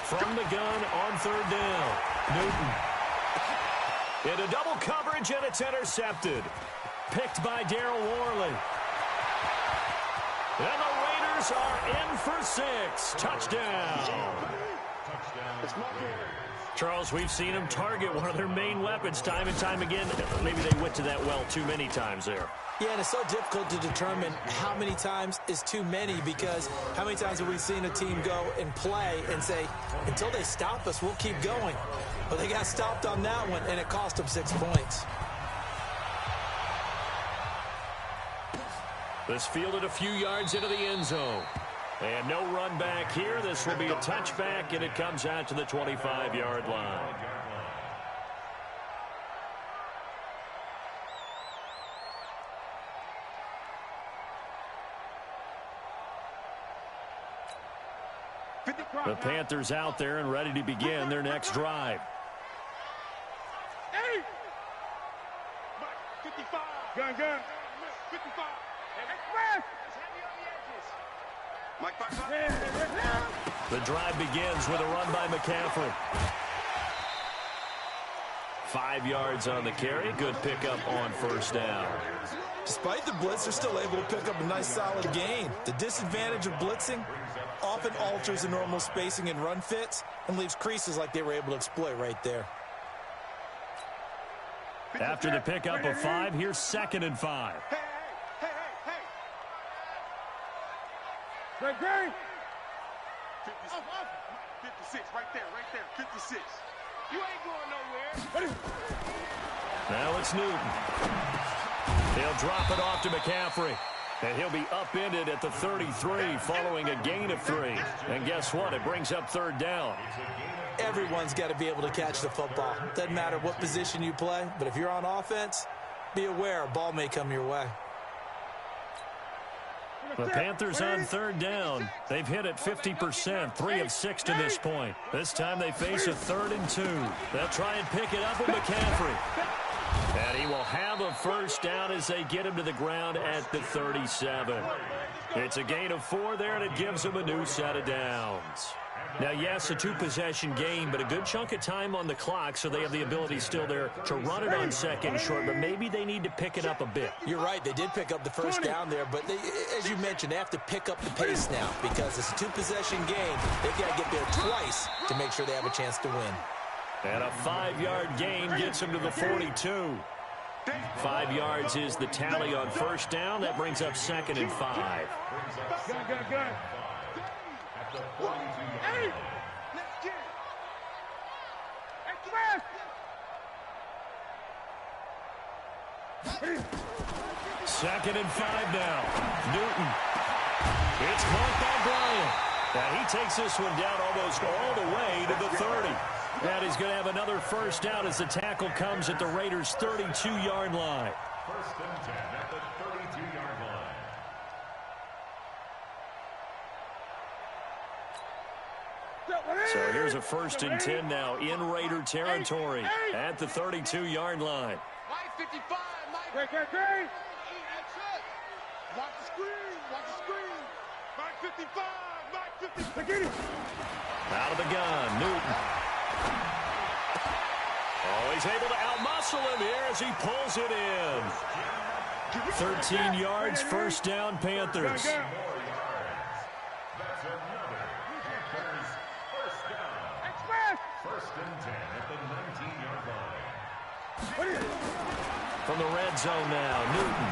From the gun on 3rd down, Newton. Into double coverage, and it's intercepted. Picked by Darryl Worley. And the Raiders are in for 6. Touchdown. Charles, we've seen them target one of their main weapons time and time again. Maybe they went to that well too many times there. Yeah, and it's so difficult to determine how many times is too many, because how many times have we seen a team go and play and say, until they stop us, we'll keep going. But they got stopped on that one, and it cost them 6 points. This fielded a few yards into the end zone. And no run back here. This will be a touchback, and it comes out to the 25-yard line. The Panthers out there and ready to begin their next drive. 55. Gun. 55. Express. The drive begins with a run by McCaffrey. 5 yards on the carry. Good pickup on first down. Despite the blitz, they're still able to pick up a nice solid gain. The disadvantage of blitzing often alters the normal spacing and run fits and leaves creases like they were able to exploit right there. After the pickup of 5, here's 2nd and 5. Hey. 56, right there. 56. You ain't going nowhere. Now it's Newton. He'll drop it off to McCaffrey. And he'll be upended at the 33 following a gain of 3. And guess what? It brings up 3rd down. Everyone's got to be able to catch the football. Doesn't matter what position you play, but if you're on offense, be aware a ball may come your way. The Panthers on 3rd down. They've hit it 50%, 3 of 6 to this point. This time they face a 3rd and 2. They'll try and pick it up with McCaffrey. And he will have a first down as they get him to the ground at the 37. It's a gain of 4 there, and it gives them a new set of downs. Now, yes, a 2-possession game, but a good chunk of time on the clock, so they have the ability still there to run it on 2nd short, but maybe they need to pick it up a bit. You're right. They did pick up the first down there, but they, as you mentioned, they have to pick up the pace now because it's a 2-possession game. They've got to get there twice to make sure they have a chance to win. And a 5-yard gain gets them to the 42. 5 yards is the tally on first down. That brings up 2nd and 5. Gun. Hey, let's get it. Express. 2nd and 5 now. Newton. It's caught by Bryant. And he takes this one down almost all the way to the 30. And he's going to have another first down as the tackle comes at the Raiders' 32-yard line. 1st and 10 at the 32-yard line. So here's a 1st and 10 now in Raider territory at the 32-yard line. Mike 55, Mike. Great. Watch the screen. Mike 55, Mike 55. Get it. Out of the gun, Newton. Oh, he's able to outmuscle him here as he pulls it in. 13 yards, first down, Panthers. That's another Panthers first down. Express. 1st and 10 at the 19-yard line. From the red zone now, Newton.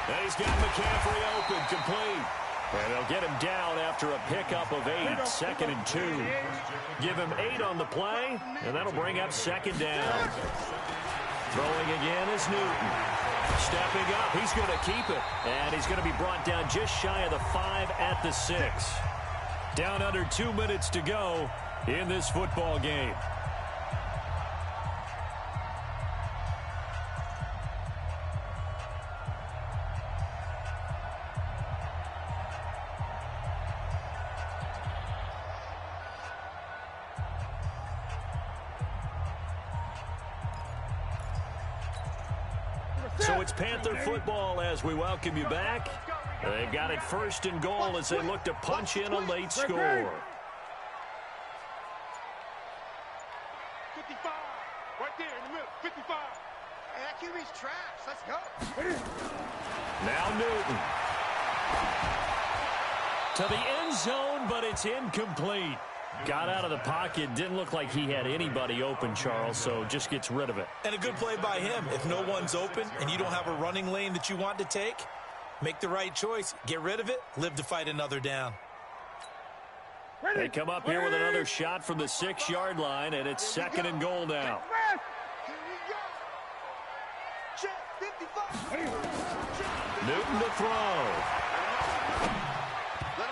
And he's got McCaffrey open, complete. And they'll get him down after a pickup of 8, 2nd and 2. Give him 8 on the play, and that'll bring up 2nd down. Throwing again is Newton. Stepping up, he's going to keep it. And he's going to be brought down just shy of the 5 at the 6. Down under 2 minutes to go in this football game. So it's Panther football as we welcome you back. They've got it 1st and goal as they look to punch in a late score. 55, right there in the middle, 55. Hey, that QB's trash. Let's go. Now Newton. To the end zone, but it's incomplete. Got out of the pocket. Didn't look like he had anybody open, Charles, so just gets rid of it. And a good play by him. If no one's open and you don't have a running lane that you want to take, make the right choice. Get rid of it. Live to fight another down. They come up here with another shot from the 6-yard line, and it's 2nd and goal now. Newton to throw.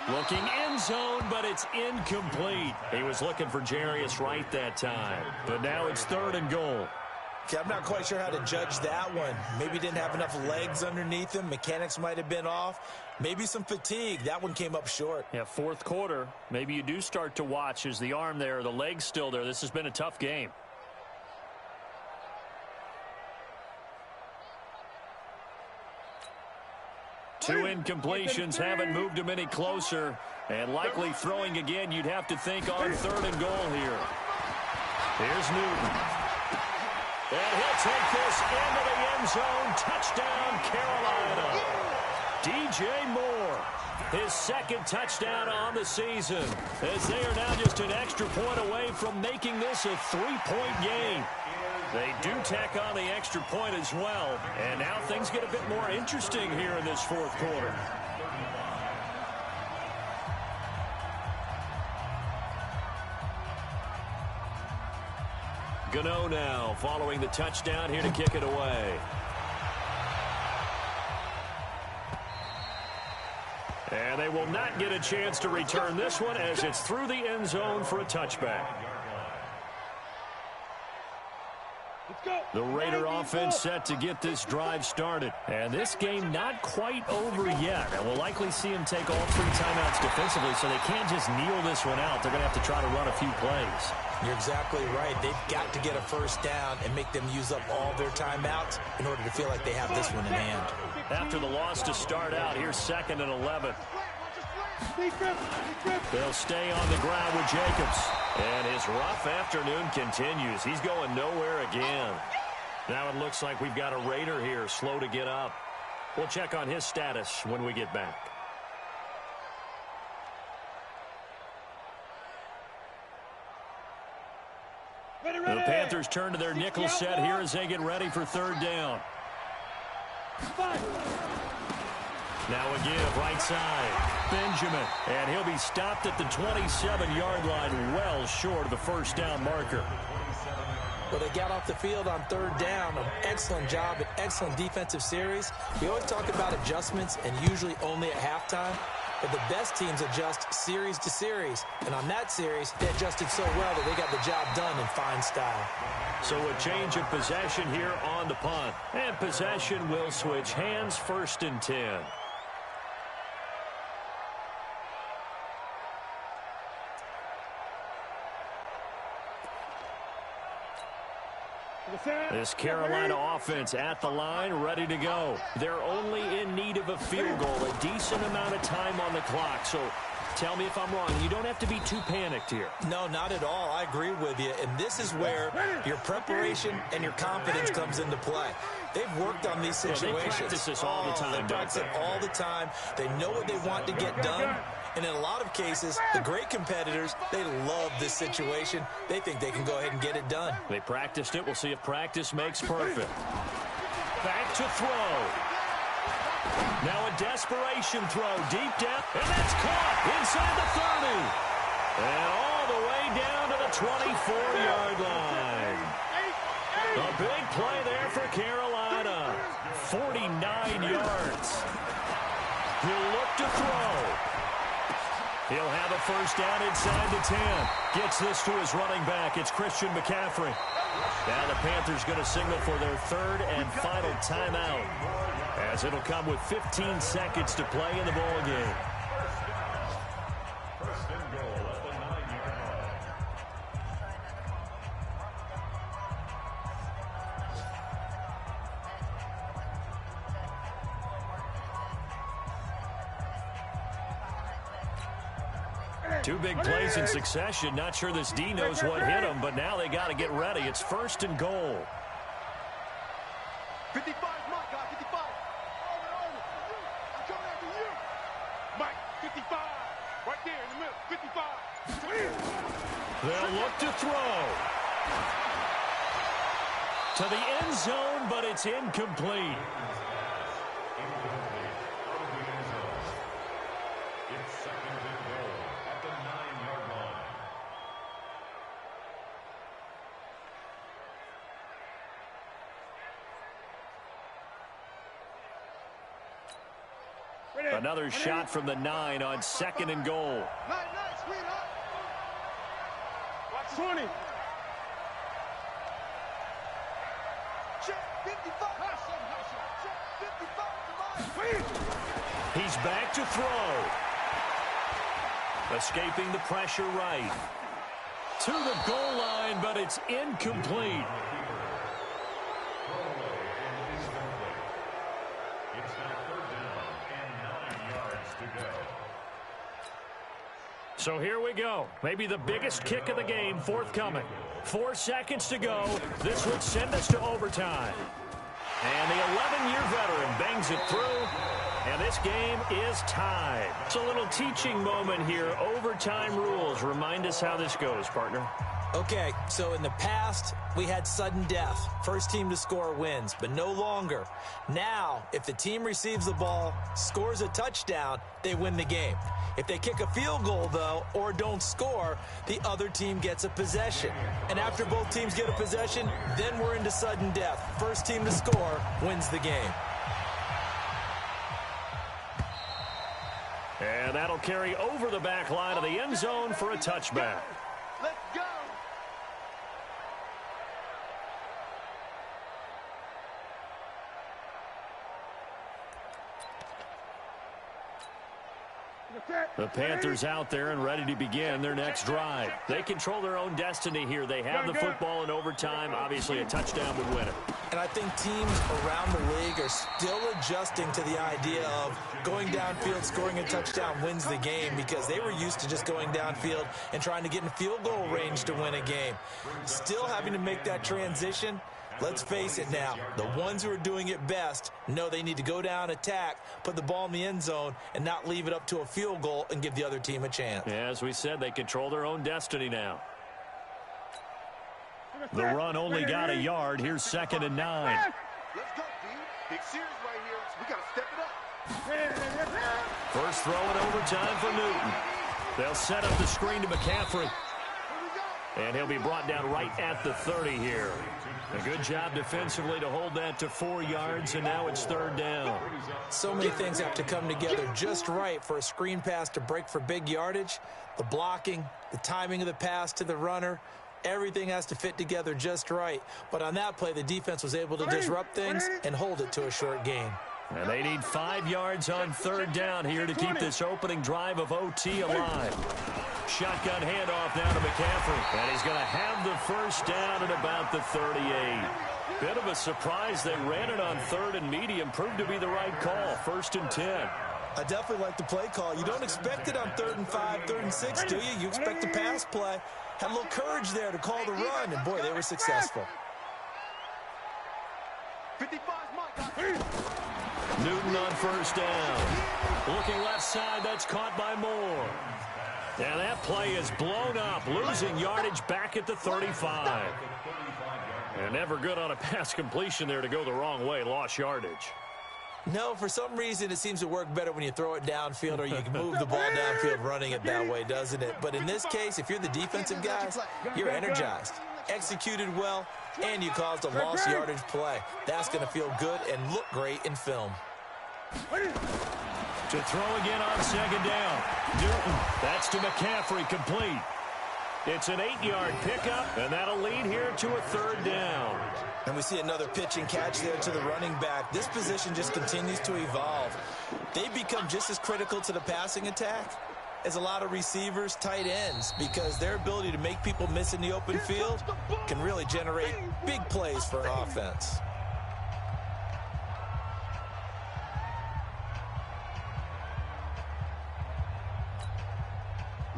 Looking end zone, but it's incomplete. He was looking for Jarius Wright that time, but now it's 3rd and goal. Okay, I'm not quite sure how to judge that one. Maybe didn't have enough legs underneath him. Mechanics might have been off. Maybe some fatigue. That one came up short. Yeah, fourth quarter. Maybe you do start to watch. Is the arm there, the leg's still there? This has been a tough game. Two incompletions haven't moved him any closer. And likely throwing again, you'd have to think on 3rd and goal here. Here's Newton. And he'll take this into the end zone. Touchdown, Carolina. DJ Moore, his 2nd touchdown on the season, as they are now just an extra point away from making this a 3-point game. They do tack on the extra point as well, and now things get a bit more interesting here in this 4th quarter. Gano now following the touchdown here to kick it away. And they will not get a chance to return this one as it's through the end zone for a touchback. The Raider offense set to get this drive started. And this game not quite over yet. And we'll likely see them take all 3 timeouts defensively, so they can't just kneel this one out. They're going to have to try to run a few plays. You're exactly right. They've got to get a first down and make them use up all their timeouts in order to feel like they have this one in hand. After the loss to start out, here's 2nd and 11. They'll stay on the ground with Jacobs. And his rough afternoon continues. He's going nowhere again. Now it looks like we've got a Raider here, slow to get up. We'll check on his status when we get back. The Panthers turn to their nickel set here as they get ready for 3rd down. Now a give right side. Benjamin. And he'll be stopped at the 27-yard line, well short of the first down marker. Well, they got off the field on 3rd down. An excellent job, an excellent defensive series. We always talk about adjustments and usually only at halftime. But the best teams adjust series to series. And on that series, they adjusted so well that they got the job done in fine style. So a change of possession here on the punt. And possession will switch hands, 1st and 10. This Carolina offense at the line, ready to go. They're only in need of a field goal, a decent amount of time on the clock. So tell me if I'm wrong. You don't have to be too panicked here. No, not at all. I agree with you. And this is where your preparation and your confidence comes into play. They've worked on these situations. They practice this all the time. They practice it all the time. They know what they want to get done. And in a lot of cases, the great competitors, they love this situation. They think they can go ahead and get it done. They practiced it. We'll see if practice makes perfect. Back to throw. Now a desperation throw deep down. And that's caught inside the 30. And all the way down to the 24-yard line. A big play there for Carolina. 49 yards. He'll look to throw. He'll have a first down inside the 10. Gets this to his running back. It's Christian McCaffrey. Now the Panthers going to signal for their 3rd and final timeout, as it'll come with 15 seconds to play in the ball game. First and goal at the 9-yard line. Two big plays in succession. Not sure this D knows what hit him, but now they got to get ready. It's 1st and goal. 55, Mike, guy, 55. I'm coming after you. Mike, 55. Right there in the middle, 55. They'll look to throw. To the end zone, but it's incomplete. It's 2nd and goal at the 9-yard line. Another shot from the 9 on 2nd and goal. Night, sweetheart. Watch 20. He's back to throw. Escaping the pressure right. To the goal line, but it's incomplete. It's now 3rd down and 9 yards to go. So here we go. Maybe the biggest kick of the game forthcoming. 4 seconds to go. This would send us to overtime. And the 11-year veteran bangs it through. And this game is tied. It's a little teaching moment here. Overtime rules. Remind us how this goes, partner. Okay, so in the past, we had sudden death. First team to score wins, but no longer. Now, if the team receives the ball, scores a touchdown, they win the game. If they kick a field goal, though, or don't score, the other team gets a possession. And after both teams get a possession, then we're into sudden death. First team to score wins the game. And that'll carry over the back line of the end zone for a touchback. Let's go. The Panthers out there and ready to begin their next drive. They control their own destiny here. They have the football in overtime. Obviously, a touchdown would win it. And I think teams around the league are still adjusting to the idea of going downfield, scoring a touchdown wins the game, because they were used to just going downfield and trying to get in field goal range to win a game. Still having to make that transition. Let's face it now, the ones who are doing it best know they need to go down, attack, put the ball in the end zone, and not leave it up to a field goal and give the other team a chance. Yeah, as we said, they control their own destiny now. The run only got a yard. Here's 2nd and 9. Let's go, D. Big series right here. So we got to step it up. First throw in overtime for Newton. They'll set up the screen to McCaffrey. And he'll be brought down right at the 30 here. A good job defensively to hold that to 4 yards, and now it's 3rd down. So many things have to come together just right for a screen pass to break for big yardage. The blocking, the timing of the pass to the runner, everything has to fit together just right. But on that play, the defense was able to disrupt things and hold it to a short gain. And they need 5 yards on 3rd down here to keep this opening drive of OT alive. Shotgun handoff now to McCaffrey. And he's going to have the first down at about the 38. Bit of a surprise. They ran it on 3rd and medium. Proved to be the right call. 1st and 10. I definitely like the play call. You don't expect it on 3rd and 5, 3rd and 6, do you? You expect a pass play. Had a little courage there to call the run, and boy, they were successful. 55's Mike. Newton on 1st down. Looking left side, that's caught by Moore. And that play is blown up, losing yardage back at the 35. And never good on a pass completion there to go the wrong way, lost yardage. No, for some reason it seems to work better when you throw it downfield or you can move the ball downfield running it that way, doesn't it? But in this case, if you're the defensive guys, you're energized, executed well, and you caused a lost yardage play. That's going to feel good and look great in film. To throw again on 2nd down. Newton, that's to McCaffrey, complete. It's an 8-yard pickup, and that'll lead here to a 3rd down. And we see another pitch and catch there to the running back. This position just continues to evolve. They become just as critical to the passing attack as a lot of receivers, tight ends, because their ability to make people miss in the open field can really generate big plays for an offense.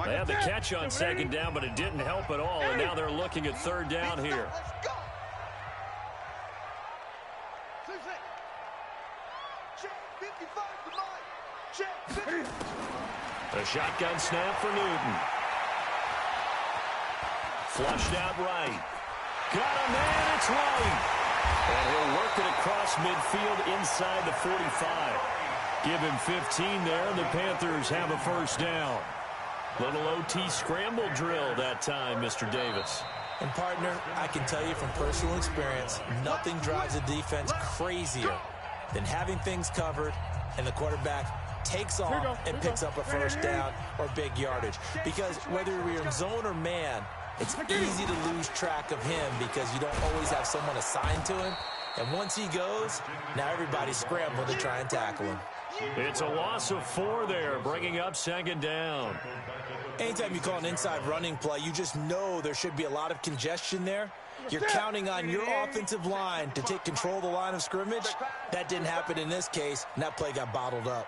They had the catch on 2nd down, but it didn't help at all, and now they're looking at 3rd down here. A shotgun snap for Newton. Flushed out right. Got a man, it's right. And he'll work it across midfield inside the 45. Give him 15 there, and the Panthers have a 1st down. Little OT scramble drill that time, Mr. Davis. And, partner, I can tell you from personal experience, nothing drives a defense crazier than having things covered and the quarterback takes off and picks up a 1st down or big yardage. Because whether you're in zone or man, it's easy to lose track of him because you don't always have someone assigned to him. And once he goes, now everybody's scrambling to try and tackle him. It's a loss of 4 there, bringing up second down. Anytime you call an inside running play, you just know there should be a lot of congestion there. You're counting on your offensive line to take control of the line of scrimmage. That didn't happen in this case, and that play got bottled up.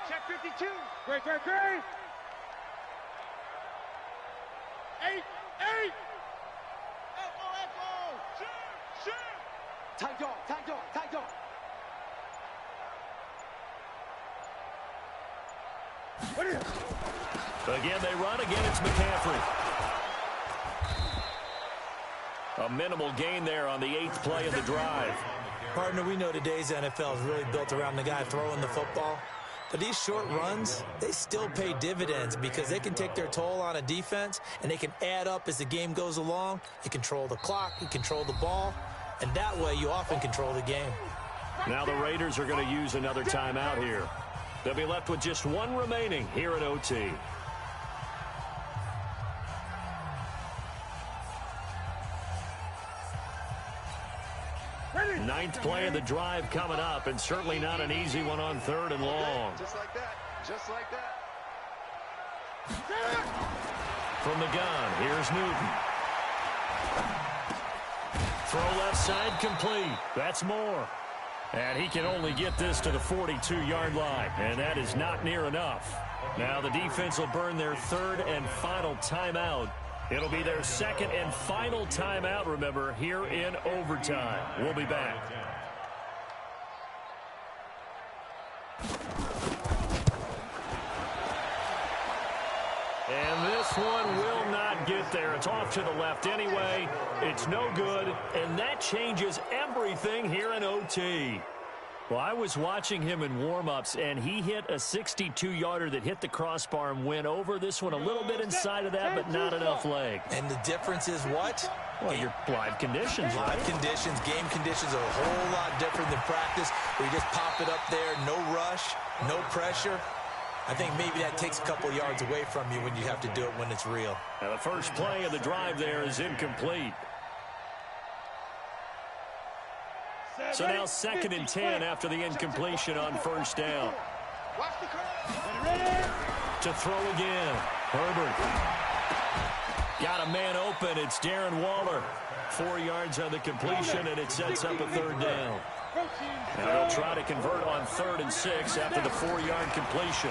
Check 52. Great. 8. Echo. Shoot. Tight dog. Again, they run. Again, it's McCaffrey. A minimal gain there on the 8th play of the drive. Partner, we know today's NFL is really built around the guy throwing the football. But these short runs, they still pay dividends because they can take their toll on a defense, and they can add up as the game goes along. You control the clock, you control the ball, and that way you often control the game. Now the Raiders are going to use another timeout here. They'll be left with just 1 remaining here in OT. Ninth play of the drive coming up, and certainly not an easy one on 3rd and long. Just like that. From the gun, here's Newton. Throw left side complete. That's Moore. And he can only get this to the 42-yard line, and that is not near enough. Now the defense will burn their 3rd and final timeout. It'll be their 2nd and final timeout, remember, here in overtime. We'll be back. And this one will not get there. It's off to the left anyway. It's no good, and that changes everything here in OT. Well, I was watching him in warm-ups, and he hit a 62-yarder that hit the crossbar and went over. This one a little bit inside of that, but not enough leg. And the difference is what? Well, your live conditions, right? Live conditions, game conditions are a whole lot different than practice, where you just pop it up there, no rush, no pressure. I think maybe that takes a couple yards away from you when you have to do it when it's real. Now the first play of the drive there is incomplete. So now 2nd and 10 after the incompletion on 1st down. To throw again. Herbert. Got a man open. It's Darren Waller. 4 yards on the completion, and it sets up a 3rd down. Now they'll try to convert on 3rd and 6 after the 4-yard completion.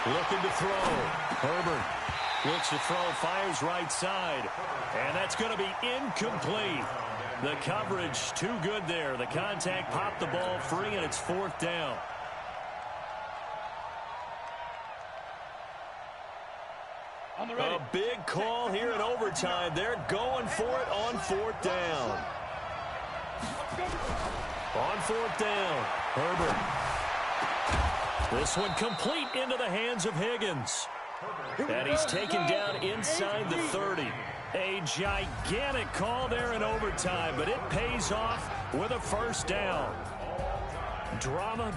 Looking to throw. Herbert looks to throw, fires right side. And that's going to be incomplete. The coverage too good there. The contact popped the ball free, and it's 4th down. A big call here in overtime. They're going for it on 4th down. On 4th down, Herbert. This one complete into the hands of Higgins. And he's taken down inside the 30. A gigantic call there in overtime, but it pays off with a 1st down. Drama.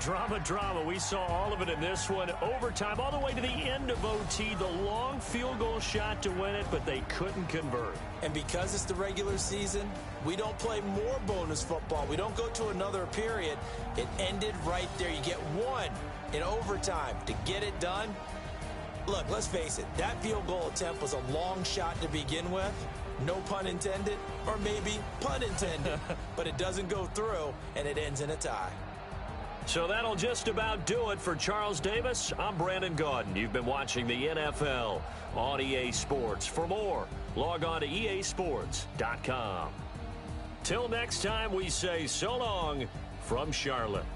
We saw all of it in this one. Overtime, all the way to the end of OT. The long field goal shot to win it, but they couldn't convert. And because it's the regular season, we don't play more bonus football. We don't go to another period. It ended right there. You get 1 in overtime to get it done. Look, let's face it, that field goal attempt was a long shot to begin with. No pun intended, or maybe pun intended. But it doesn't go through, and it ends in a tie. So that'll just about do it for Charles Davis. I'm Brandon Gaudin. You've been watching the NFL on EA Sports. For more, log on to easports.com. Till next time, we say so long from Charlotte.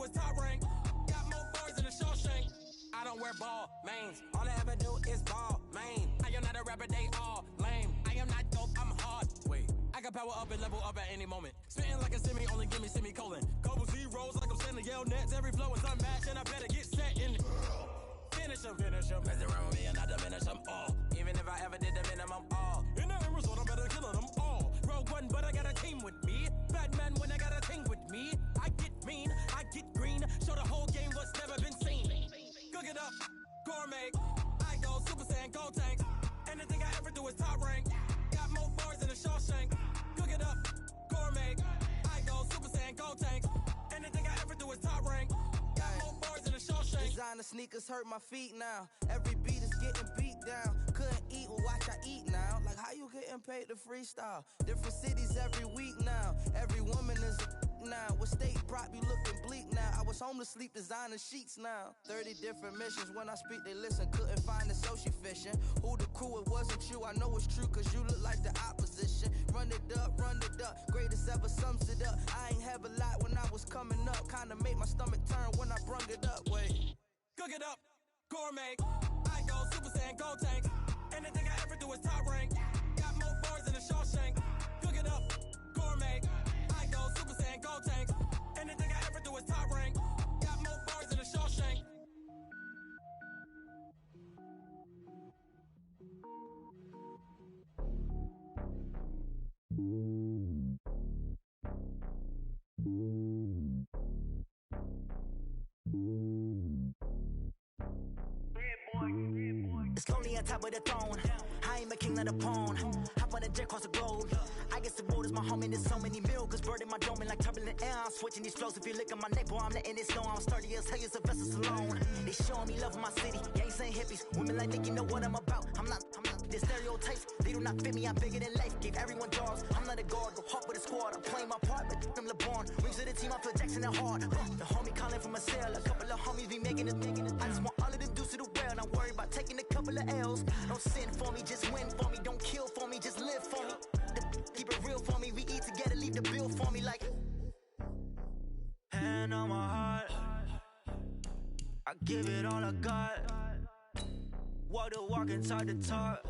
is top rank. Got more bars than a Shawshank. I don't wear ball mains. All I ever do is ball main. I am not a rapper, they all lame. I am not dope, I'm hard. Wait, I can power up and level up at any moment. Spitting like a semi, only give me semicolon. Couple zeros like I'm sending yell nets. Every flow is unmatched and I better get set in. Finish them. Mess around with me and I diminish them all. Even if I ever did the minimum all. In the end result, I'm better killing them all. Rogue one, but I got a team with me. Batman when I got a team with me. I get mean, I get green. Show the whole game what's never been seen. Cook it up, gourmet. I go Super Saiyan, gold tank. Anything I ever do is top rank. Got more bars than a Shawshank. Cook it up, gourmet. I go Super Saiyan, gold tank. Anything I ever do is top rank. Got more bars than a Shawshank. Designer sneakers hurt my feet now. Every beat is getting beat down. Couldn't eat, well watch I eat now. Like how you getting paid to freestyle? Different cities every week now. Every woman is a now. What state prop you looking bleak now? I was home to sleep, designer sheets now. 30 different missions. When I speak they listen. Couldn't find it, so she fishing. Who the crew, it wasn't you. I know it's true cause you look like the opposition. Run it up. Greatest ever sums it up. I ain't have a lot when I was coming up. Kinda made my stomach turn when I brung it up. Wait. Cook it up, gourmet. I go Super Saiyan, gold tank. Anything I ever do is top rank. Got more bars than a Shawshank. Cook it up, gourmet. I go Super Saiyan, gold tank. Anything I ever do is top rank. Got more bars than a Shawshank. It's lonely on top of the throne. I ain't a king of the pawn. Hop on a jet across the globe. I guess the road is my home and there's so many milkers burning my dome and like turbulent air. I'm switching these flows. If you look at my neck, boy, I'm letting it snow. I'm sturdy as hell, Sylvester Stallone. They showing me love in my city. Gangs ain't hippies. Women like think you know what I'm about. I'm not. The stereotypes, they do not fit me. I'm bigger than life. Gave everyone jobs. I'm not a guard. Go hard with a squad. I'm playing my part, but I'm LeBron. Rings to the team. I feel Jackson and hard. The homie calling from a cell. A couple of homies be making it. I just want all of them dudes to the well. Not worry about taking a couple of L's. Don't sin for me, just win for me. Don't kill for me, just live for me. Keep it real for me. We eat together, leave the bill for me like. Hand on my heart, I give it all I got. Walk the walk and talk the talk.